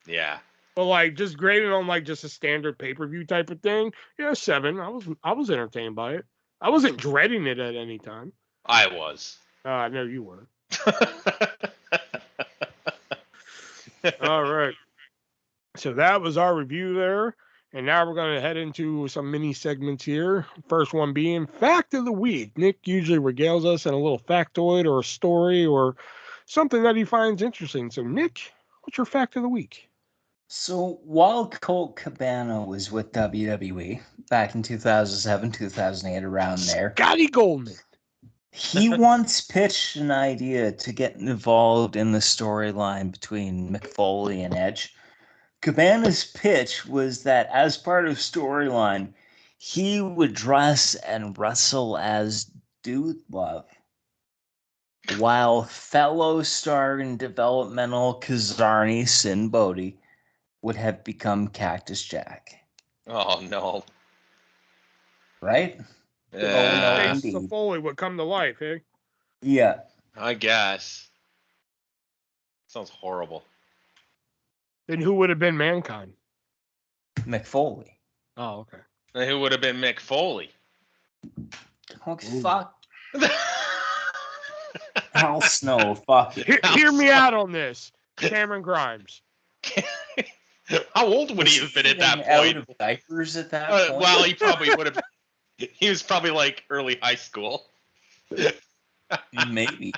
Yeah. But like just graded on like just a standard pay-per-view type of thing, 7. I was entertained by it. I wasn't dreading it at any time. I was. I know you were. All right. So that was our review there. And now we're going to head into some mini segments here. First one being Fact of the Week. Nick usually regales us in a little factoid or a story or something that he finds interesting. So, Nick, what's your Fact of the Week? So while Colt Cabana was with WWE back in 2007, 2008, around there, Scotty Goldman. He once pitched an idea to get involved in the storyline between Mick Foley and Edge. Cabana's pitch was that as part of storyline, he would dress and wrestle as Dude Love, while fellow star in developmental Kazarni Sin Bodhi would have become Cactus Jack. Oh, no. Right? Yeah. The Foley would come to life, eh? Yeah. I guess. Sounds horrible. Then who would have been Mankind? Mick Foley. Oh, okay. And who would have been Mick Foley? Oh, fuck. Al Snow, fuck. Hear me out on this. Cameron Grimes. How old would he have been at that Out point? of diapers at that point? Well, he probably would have. He was probably like early high school. Maybe.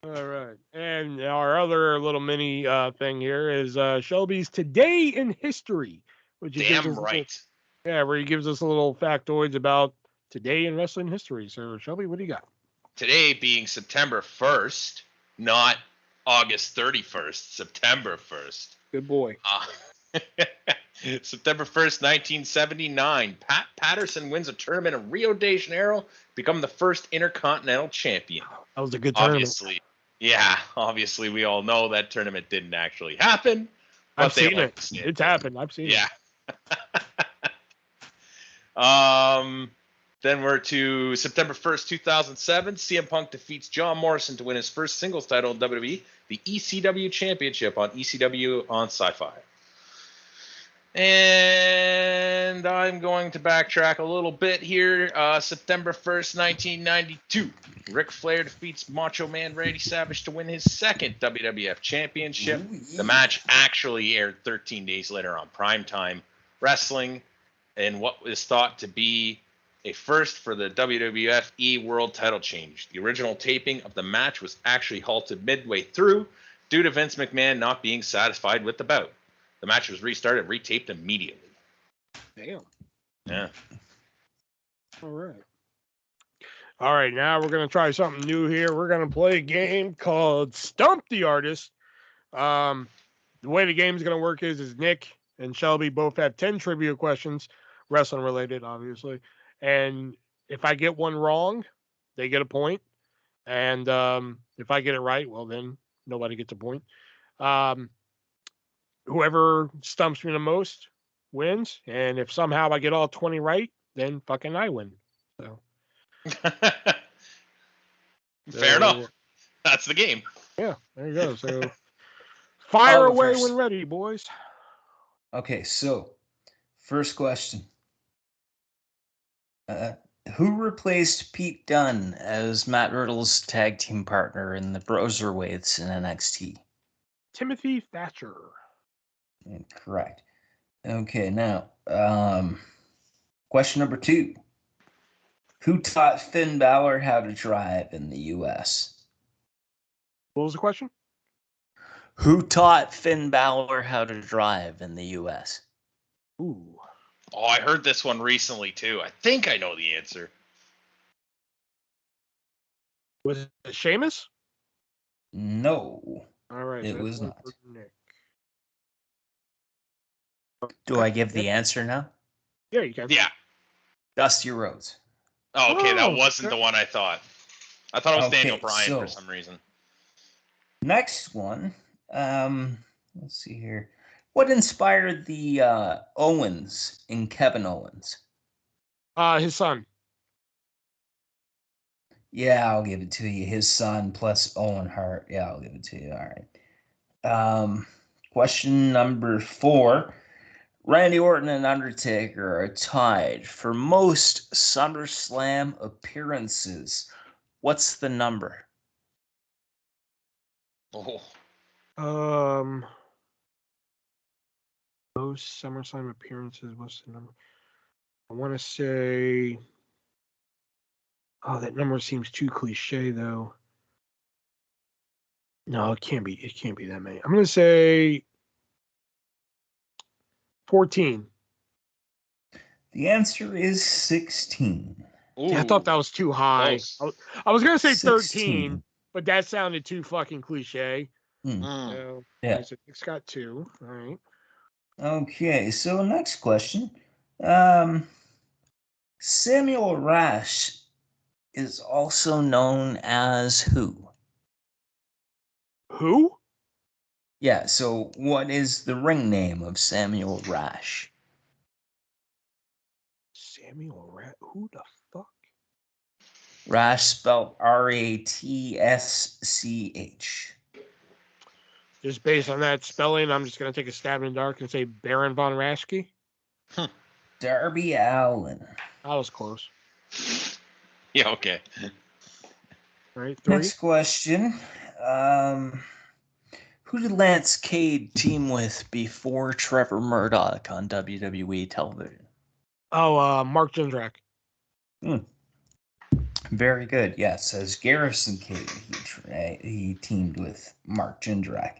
All right. And our other little mini thing here is Shelby's Today in History, which he gives Damn us right. where he gives us a little factoids about today in wrestling history. So, Shelby, what do you got? Today being September 1st, not August 31st, September 1st. Good boy. September 1st, 1979, Pat Patterson wins a tournament in Rio de Janeiro, become the first Intercontinental Champion. That was a good tournament. Obviously, we all know that tournament didn't actually happen. But I've seen it. It's It's happened. I've seen it. Then we're to September 1st, 2007. CM Punk defeats John Morrison to win his first singles title in WWE, the ECW Championship on ECW on Sci-Fi. And I'm going to backtrack a little bit here. September 1st, 1992. Ric Flair defeats Macho Man Randy Savage to win his second WWF Championship. Ooh, yeah. The match actually aired 13 days later on Primetime Wrestling, and what was thought to be a first for the WWF World Title change. The original taping of the match was actually halted midway through due to Vince McMahon not being satisfied with the bout. The match was restarted, retaped immediately. Damn. Yeah. All right. All right. Now we're going to try something new here. We're going to play a game called Stump the Artist. The way the game is going to work is Nick and Shelby both have 10 trivia questions, wrestling related, obviously. And if I get one wrong, they get a point. And if I get it right, well, then nobody gets a point. Whoever stumps me the most wins. And if somehow I get all 20 right, then fucking I win. So Fair enough. That's the game. Yeah, there you go. So fire I'll go away first. when ready, boys. Okay, so first question. Who replaced Pete Dunne as Matt Riddle's tag team partner in the Broserweights in NXT? Timothy Thatcher. Correct. Okay, now, question number 2. Who taught Finn Balor how to drive in the U.S.? What was the question? Who taught Finn Balor how to drive in the U.S.? Ooh. Oh, I heard this one recently too. I think I know the answer. Was it Sheamus? No, All right. it that's was one not. for Nick. Do I give the answer now? Yeah, you can. Yeah. Dusty Rhodes. Oh, okay. That Oh, wasn't okay. the one I thought. I thought it was Okay, Daniel Bryan so- for some reason. Next one. Let's see here. What inspired the Owens in Kevin Owens? His son. Yeah, I'll give it to you. His son plus Owen Hart. Yeah, I'll give it to you. All right. Question number 4. Randy Orton and Undertaker are tied for most SummerSlam appearances. What's the number? Oh, Most SummerSlam appearances. What's the number? I want to say. Oh, that number seems too cliche, though. No, it can't be. It can't be that many. I'm gonna say 14. The answer is 16. Yeah, I thought that was too high. close. I was gonna say 13, 16. but that sounded too fucking cliche. Hmm. So, Yeah. right, so it's got 2. All right. Okay, so next question. Samuel Rash is also known as who? Who? Yeah, so what is the ring name of Samuel Rash? Samuel Rat. Who the fuck? Rash spelled Ratschh. Just based on that spelling, I'm just gonna take a stab in the dark and say Baron von Raschke. Darby Allin. That was close. Yeah, okay. All right, 3. Next question. Who did Lance Cade team with before Trevor Murdoch on WWE television? Oh, Mark Jindrak. Very good. Yes, as Garrison Cave, he teamed with Mark Jindrak.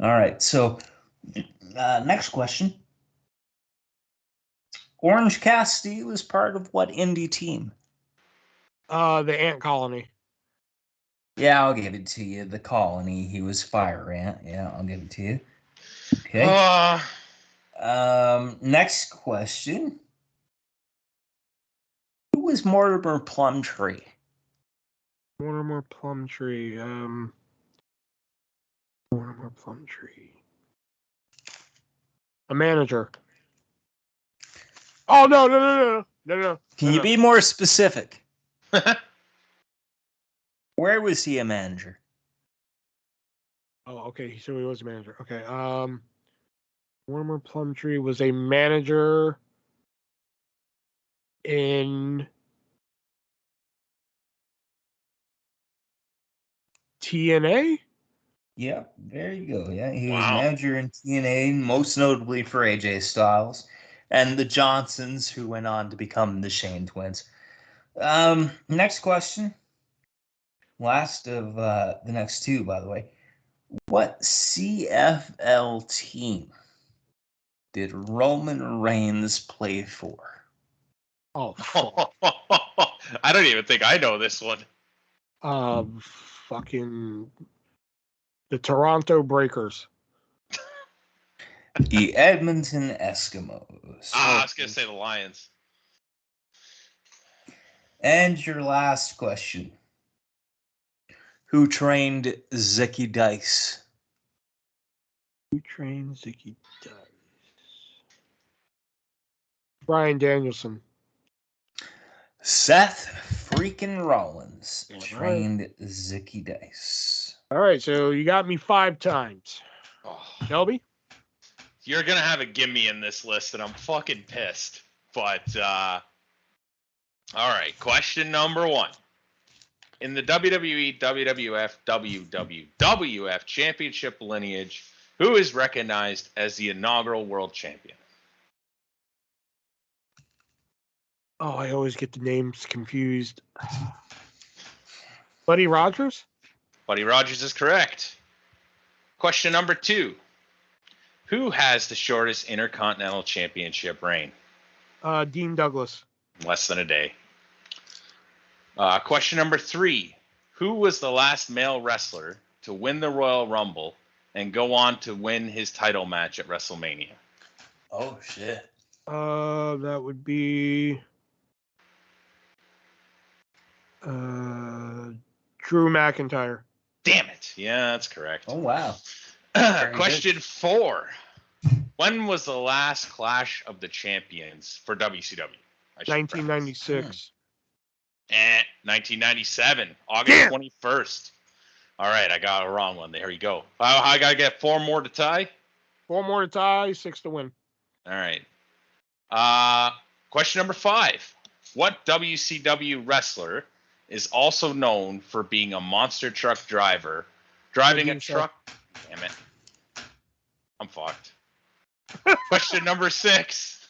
All right. So, next question. Orange Cassidy was part of what indie team? The Ant Colony. Yeah, I'll give it to you. The Colony. He was Fire Ant. Yeah, I'll give it to you. Okay. Next question. Who was Mortimer Plumtree? Mortimer Plumtree. Mortimer Plumtree. A manager. Oh no. Can you be more specific? Where was he a manager? Oh, okay. So he was a manager. Okay. Mortimer Plumtree was a manager in TNA. Yeah, there you go. Yeah, he was Wow. manager in TNA, most notably for AJ Styles and the Johnsons, who went on to become the Shane Twins. Next question. Last of the next two, by the way. What CFL team did Roman Reigns play for? Oh, fuck. I don't even think I know this one. Fucking the Toronto Breakers. The Edmonton Eskimos. I was gonna say the Lions. And your last question. Who trained Zicky Dice? Who trained Zicky Dice? Brian Danielson. Seth freaking Rollins All trained Zicky Dice. All right, so you got me 5 times. Oh, Shelby? you're gonna have a gimme in this list, and I'm fucking pissed. But all right, question number 1. In the WWE, WWF, WWF Championship lineage, who is recognized as the inaugural world champion? Oh, I always get the names confused. Buddy Rogers? Buddy Rogers is correct. Question number 2. Who has the shortest Intercontinental Championship reign? Dean Douglas. Less than a day. Question number 3. Who was the last male wrestler to win the Royal Rumble and go on to win his title match at WrestleMania? Oh, shit. That would be Drew McIntyre. Damn it. Yeah, that's correct. Oh, wow. Question 4. When was the last Clash of the Champions for WCW? 1996. 1997, August 21st. All right, I got a wrong one. There you go. I got to get 4 more to tie? 4 more to tie, 6 to win. All right. Question number 5. What WCW wrestler is also known for being a monster truck driver, driving a truck? Damn it. I'm fucked. Question number 6.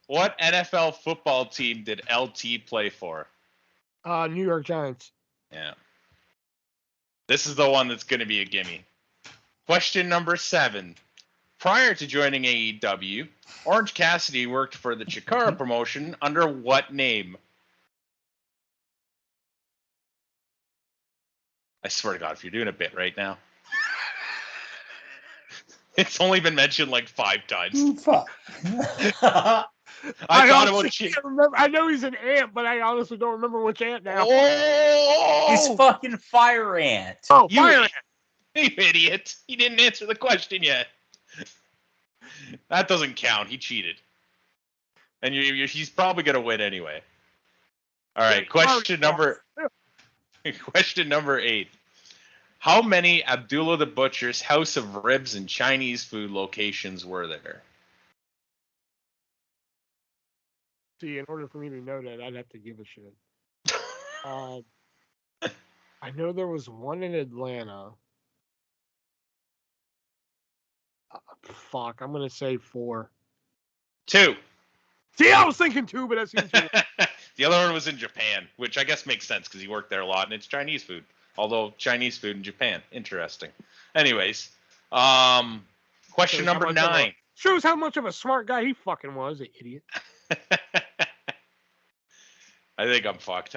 What NFL football team did LT play for? New York Giants. Yeah. This is the one that's going to be a gimme. Question number 7. Prior to joining AEW, Orange Cassidy worked for the Chikara promotion under what name? I swear to God, if you're doing a bit right now. It's only been mentioned like 5 times. Fuck. I thought about can't remember. I know he's an ant, but I honestly don't remember which ant now. Oh! He's fucking Fire Ant. Oh, You Fire Ant. You idiot. He didn't answer the question yet. That doesn't count. He cheated. And he's probably going to win anyway. All right, question number 8. How many Abdullah the Butcher's House of Ribs and Chinese food locations were there? See, in order for me to know that, I'd have to give a shit. I know there was one in Atlanta. Fuck, I'm going to say 4. 2. See, I was thinking 2, but that seems 2. The other one was in Japan, which I guess makes sense because he worked there a lot, and it's Chinese food. Although Chinese food in Japan, interesting. Anyways, question number 9. Shows how much of a smart guy he fucking was, the idiot. I think I'm fucked.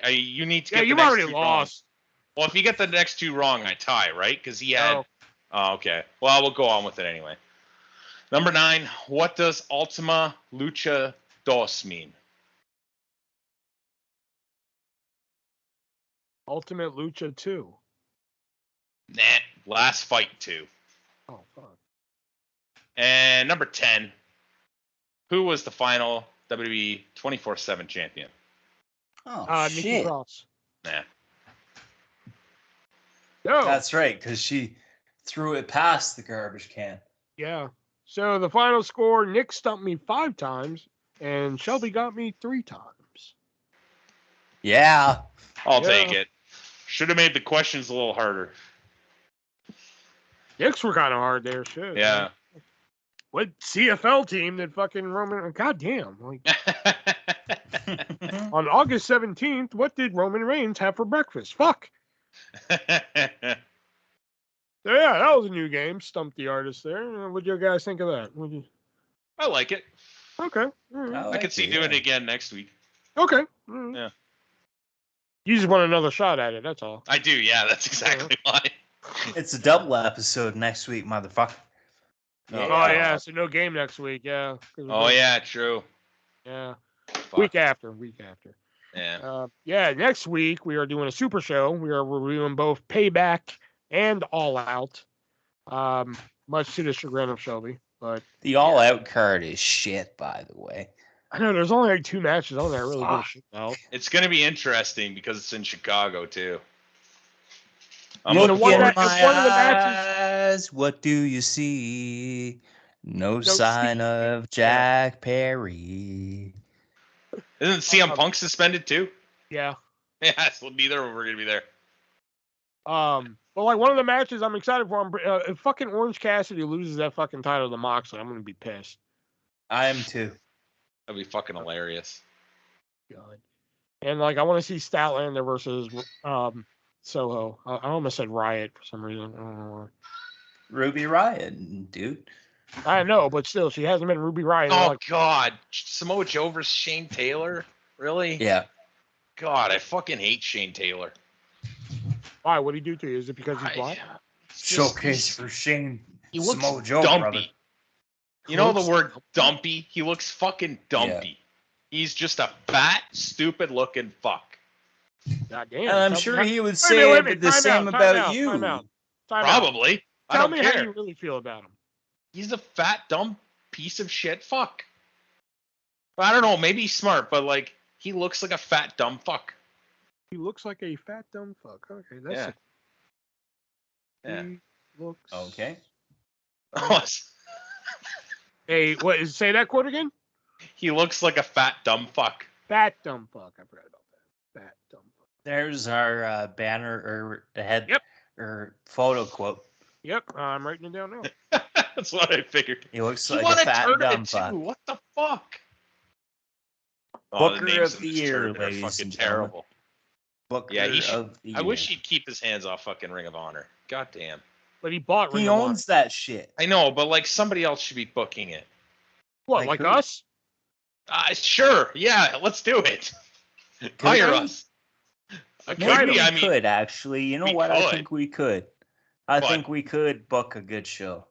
You need to get. Yeah, the you've next already 2 lost. Wrong. Well, if you get the next 2 wrong, I tie, right? Because he had. No. Oh, okay. Well, we'll go on with it anyway. Number 9. What does Ultima Lucha Dos mean? Ultimate Lucha 2. Nah. Last Fight 2. Oh, fuck. And number 10. Who was the final WWE 24/7 champion? Oh, Nikki shit. Cross. Nah. No. That's right, because she threw it past the garbage can. Yeah. So the final score, Nick stumped me 5 times, and Shelby got me 3 times. Yeah. I'll take it. Should have made the questions a little harder. Nick's were kind of hard there, shit. Yeah. Man. What CFL team did fucking Roman? Goddamn! Like on August 17th, what did Roman Reigns have for breakfast? Fuck. So yeah, that was a new game. Stump the artist there. What do you guys think of that? I like it. Okay. I could see doing it again next week. Okay. Yeah. You just want another shot at it. That's all. I do. Yeah, that's exactly why. It's a double episode next week, motherfucker. Oh yeah, so no game next week. Yeah. Oh yeah, true. Yeah. Fuck. Week after. Yeah. Yeah. Next week we are doing a super show. We are reviewing both Payback and All Out. Much to the chagrin of Shelby, but the All Out card is shit, by the way. I know there's only like 2 matches on there. Really good shit out. It's gonna be interesting because it's in Chicago too. Look one in of the eyes, what do you see? No sign of Jack Perry. Isn't CM Punk suspended too? Yeah. Yeah, so neither of them are gonna be there. But like one of the matches I'm excited for, if fucking Orange Cassidy loses that fucking title to Moxley, I'm gonna be pissed. I am too. That'd be fucking hilarious. God. And like I want to see Statlander versus Soho. I almost said Riot for some reason. I don't know why. Ruby Riot, dude. I know, but still, she hasn't been Ruby Riot. Oh God, Samoa Joe versus Shane Taylor, really? Yeah. God, I fucking hate Shane Taylor. Why? What did he do to you? Is it because he's black? Showcase for Shane. He looks Samoa Joe, dumpy. brother. You know the word dumpy? He looks fucking dumpy. Yeah. He's just a fat, stupid-looking fuck. God damn. And I'm sure he would say the same about you. Probably. Tell me how you really feel about him. He's a fat, dumb piece of shit fuck. I don't know. Maybe he's smart, but like he looks like a fat, dumb fuck. He looks like a fat, dumb fuck. Okay, that's yeah. He looks okay. Hey, what? Say that quote again. He looks like a fat, dumb fuck. Fat, dumb fuck. I forgot about that. Fat, dumb fuck. There's our banner or head or photo quote. Yep, I'm writing it down now. That's what I figured. He looks like a fat, dumb fuck. What the fuck? Booker of the year, ladies fucking and terrible. Booker of the year. I wish he'd keep his hands off fucking Ring of Honor. God damn. But he bought Ring He of Honor. owns that shit. I know, but like somebody else should be booking it. What, like us? Sure. Yeah, let's do it. Hire us. Maybe we could actually. You know what? Could. I think we could. I think we could book a good show.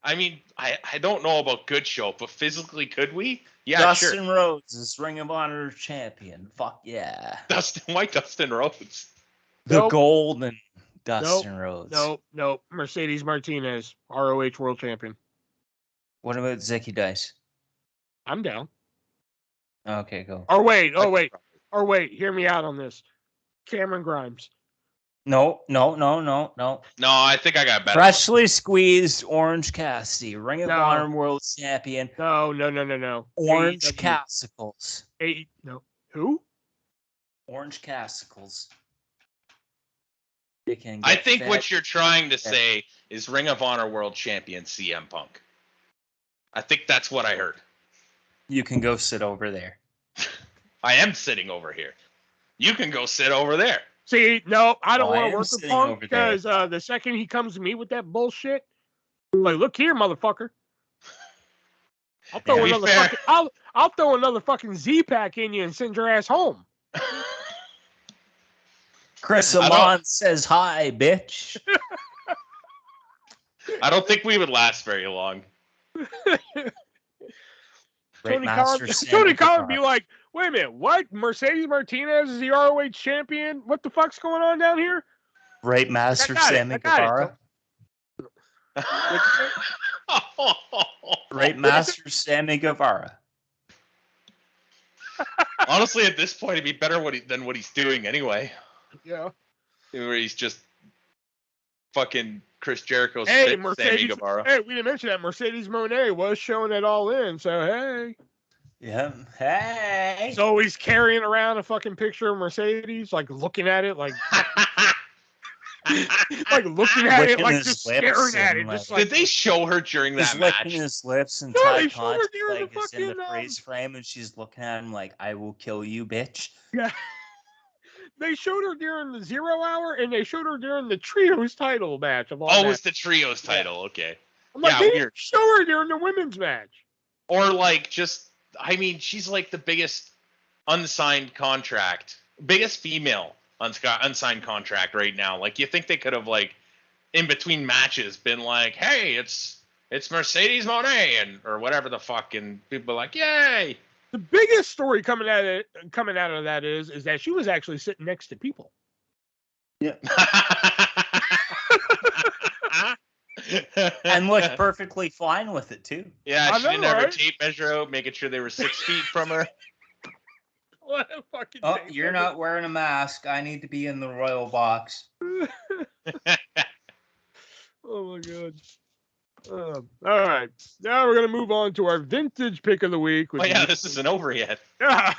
I mean, I don't know about good show, but physically, could we? Yeah, Dustin Rhodes is Ring of Honor champion. Fuck yeah. Why Dustin Rhodes? The golden Dustin Rhodes. Nope. Mercedes Martinez, ROH World Champion. What about Zicky Dice? I'm down. Okay, go. Or wait. Hear me out on this. Cameron Grimes. No. No, I think I got better. Freshly squeezed Orange Cassidy, Ring of Honor World Champion. No. Orange Cassicles. No. Who? Orange Cassicles. I think what you're trying to say is Ring of Honor World Champion CM Punk. I think that's what I heard. You can go sit over there. I am sitting over here. You can go sit over there. See, no, I don't Oh, I want am to work with sitting Punk over there. because the second he comes to me with that bullshit, I'm like, look here, motherfucker. I'll throw To be another fair- fucking I'll throw another fucking Z-pack in you and send your ass home. Chris I don't- Amon says hi, bitch. I don't think we would last very long. Tony Master Khan Sammy would be Guevara. like, wait a minute, what? Mercedes Martinez is the ROH champion? What the fuck's going on down here? Right, Master got it, Sammy I got it, Guevara. Right, Master Sammy Guevara. Honestly, at this point, it'd be better than what he's doing anyway. Yeah. Where he's just fucking Chris Jericho's Hey, Sammy Mercedes. Guevara. Hey, we didn't mention that Mercedes Moné was showing it all in. So hey. Yeah. Hey. So he's carrying around a fucking picture of Mercedes, like looking at it, like looking at it, Licking like his just lips staring at it, and, just like- like. Did they show her during He's that licking match? his lips and No, Ty they showed her Conti during the like is in the fucking, freeze frame and she's looking at him like, I will kill you, bitch. Yeah. They showed her during the 0 hour and they showed her during the trios title match of all Oh, that. it's the trios title. Okay. I'm like, yeah, they didn't weird. show her during the women's match. Or like just, I mean, she's like the biggest unsigned contract, biggest female unsigned contract right now. Like, you think they could have like in between matches been like, hey, it's Mercedes Moné and or whatever the fuck, and people are like, yay. The biggest story coming out of that is that she was actually sitting next to people. Yeah. And looked perfectly fine with it too. Yeah, I she know, didn't have her right? tape measure out, making sure they were 6 feet from her. What a fucking Oh, tape you're measure. not wearing a mask. I need to be in the royal box. Oh my god. All right. Now we're gonna move on to our vintage pick of the week. Which Oh yeah, this isn't over yet. Yeah,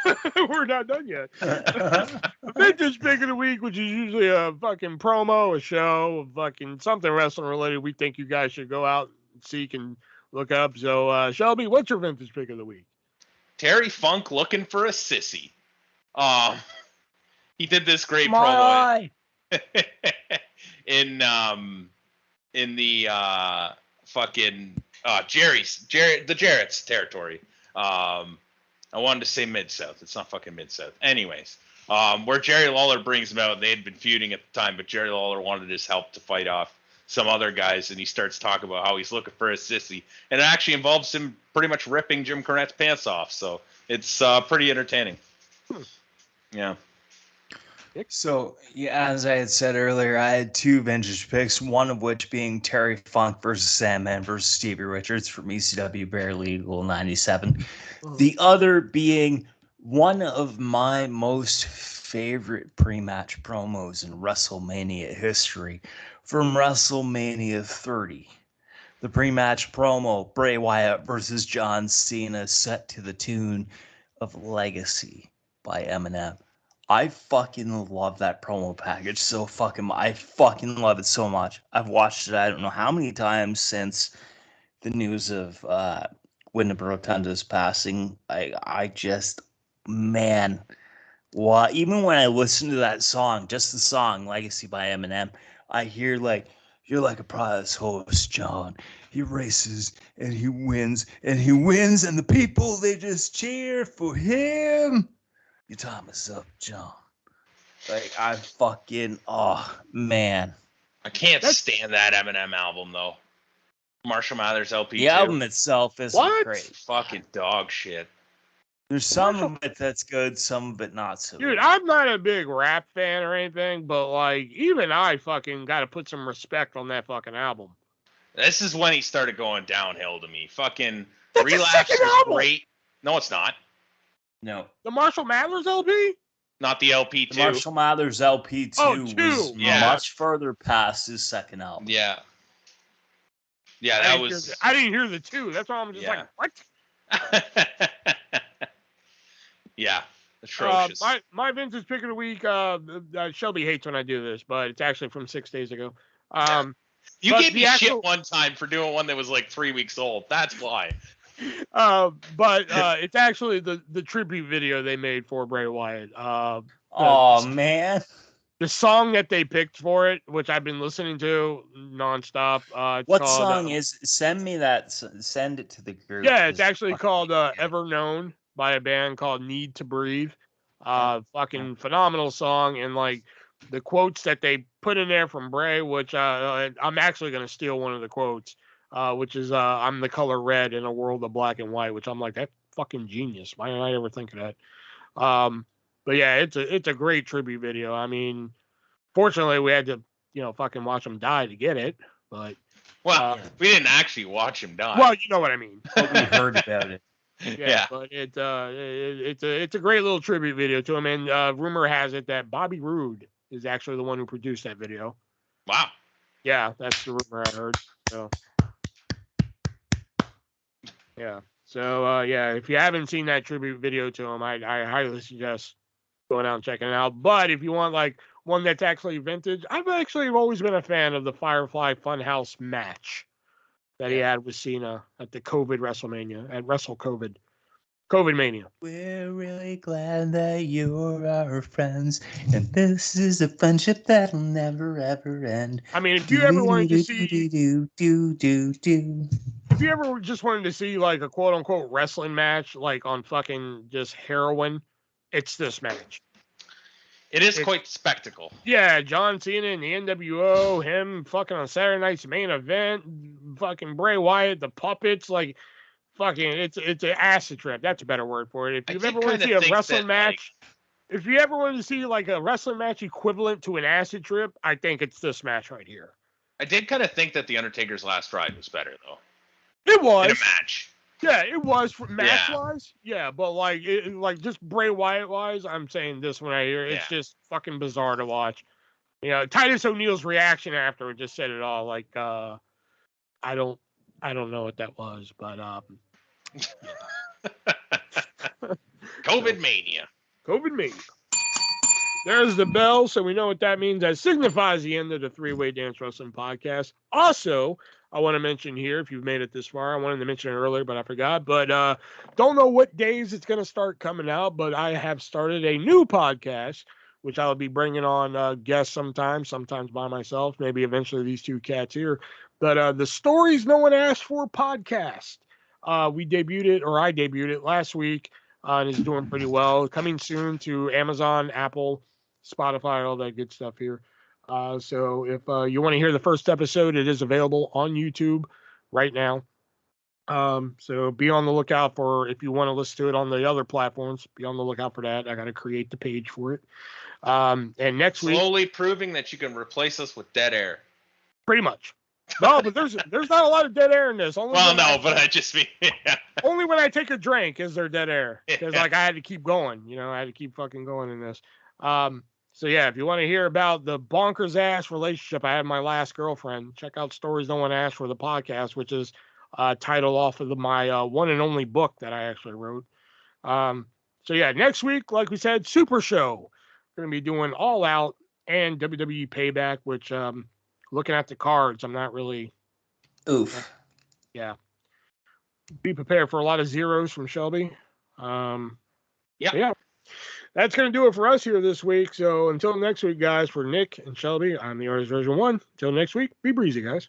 we're not done yet. The vintage pick of the week, which is usually a fucking promo, a show, fucking something wrestling related. We think you guys should go out and seek and look up. So, Shelby, what's your vintage pick of the week? Terry Funk looking for a sissy. He did this great My promo eye. in the fucking the Jarrett's territory. I wanted to say Mid-South. It's not fucking Mid-South. Anyways, where Jerry Lawler brings him out, they had been feuding at the time, but Jerry Lawler wanted his help to fight off some other guys, and he starts talking about how he's looking for a sissy, and it actually involves him pretty much ripping Jim Cornette's pants off, so it's pretty entertaining. Yeah. So, yeah, as I had said earlier, I had two vintage picks, one of which being Terry Funk versus Sandman versus Stevie Richards from ECW Barely Legal 97. The other being one of my most favorite pre-match promos in WrestleMania history from WrestleMania 30. The pre-match promo, Bray Wyatt versus John Cena, set to the tune of Legacy by Eminem. I fucking love that promo package so fucking much. I fucking love it so much. I've watched it I don't know how many times since the news of Wyndham Rotunda's passing. I just, man, well, even when I listen to that song, just the song Legacy by Eminem, I hear like, you're like a prize horse, John. He races and he wins and he wins and the people, they just cheer for him. Your time is up, John. Like, I fucking, oh, man. I can't stand that Eminem album, though. Marshall Mathers LP2. The album itself isn't What? great. Fucking dog shit. There's some of it that's good, some of it not so Dude, good. I'm not a big rap fan or anything, but like, even I fucking got to put some respect on that fucking album. This is when he started going downhill to me. Fucking That's his Relapse second was album! great. No, it's not. No. The Marshall Mathers LP? Not the LP2. The Marshall Mathers LP2 Oh, was two. Yeah. much further past his second album. Yeah. Yeah, I that didn't was... hear I didn't hear the two. That's why I'm just Yeah. like, what? Yeah. Atrocious. My vintage pick of the week, Shelby hates when I do this, but it's actually from 6 days ago. You but gave me the actual- shit one time for doing one that was like 3 weeks old. That's why. But it's actually the tribute video they made for Bray Wyatt. Oh man. The song that they picked for it, which I've been listening to nonstop. It's What called, song is? Send me that. Send it to the group. yeah, it's 'cause actually fuck, called Ever Known by a band called Need to Breathe. Fucking phenomenal song. And like the quotes that they put in there from Bray, which I'm actually going to steal one of the quotes, which is I'm the color red in a world of black and white, which I'm like, that's fucking genius. Why didn't I ever think of that? But yeah, it's a great tribute video. I mean, fortunately, we had to, fucking watch him die to get it. But Well, we didn't actually watch him die. well, you know what I mean. But we heard about it. Yeah, but it's a great little tribute video to him. And rumor has it that Bobby Roode is actually the one who produced that video. Wow. Yeah, that's the rumor I heard. So yeah. So yeah, if you haven't seen that tribute video to him, I highly suggest going out and checking it out. But if you want like one that's actually vintage, I've actually always been a fan of the Firefly Funhouse match that he had with Cena at the COVID WrestleMania, at COVID Mania. We're really glad that you're our friends, and this is a friendship that'll never ever end. I mean, if you ever wanted to see, do. if you ever just wanted to see like a quote unquote wrestling match, like on fucking just heroin, it's this match. It's quite spectacle. Yeah, John Cena and the NWO, him fucking on Saturday night's main event, fucking Bray Wyatt, the puppets, like fucking, it's an acid trip. That's a better word for it. If you've ever wanted to see a wrestling match, if you ever wanted to see like a wrestling match equivalent to an acid trip, I think it's this match right here. I did kind of think that the Undertaker's Last Ride was better though. It was in a match. Yeah, it was for match wise. Yeah, but like just Bray Wyatt wise, I'm saying this when I hear it, it's just fucking bizarre to watch. Titus O'Neil's reaction after it just said it all. Like, I don't know what that was, but COVID Mania. There's the bell, so we know what that means. That signifies the end of the Three-Way Dance Wrestling Podcast. Also, I want to mention here, if you've made it this far, I wanted to mention it earlier, but I forgot. But don't know what days it's going to start coming out, but I have started a new podcast, which I'll be bringing on guests sometimes by myself, maybe eventually these two cats here. But the Stories No One Asked For podcast. We debuted it, or I debuted it last week, and it's doing pretty well. Coming soon to Amazon, Apple, Spotify, all that good stuff here. So if you want to hear the first episode, it is available on YouTube right now. So be on the lookout for, if you want to listen to it on the other platforms, be on the lookout for that. I got to create the page for it. And next week, slowly proving that you can replace us with dead air. Pretty much. No, but there's not a lot of dead air in this. But I just mean only when I take a drink is there dead air, because like I had to keep going. I had to keep fucking going in this. So yeah, if you want to hear about the bonkers ass relationship I had with my last girlfriend, check out Stories No One Asked For the podcast, which is titled off of my one and only book that I actually wrote. So yeah, next week, like we said, Super Show. We're gonna be doing All Out and WWE Payback, which looking at the cards, I'm not really. Oof. Yeah. Be prepared for a lot of zeros from Shelby. Yeah. That's going to do it for us here this week. So until next week, guys, for Nick and Shelby, I'm the ArtistVersion1. Until next week, be breezy, guys.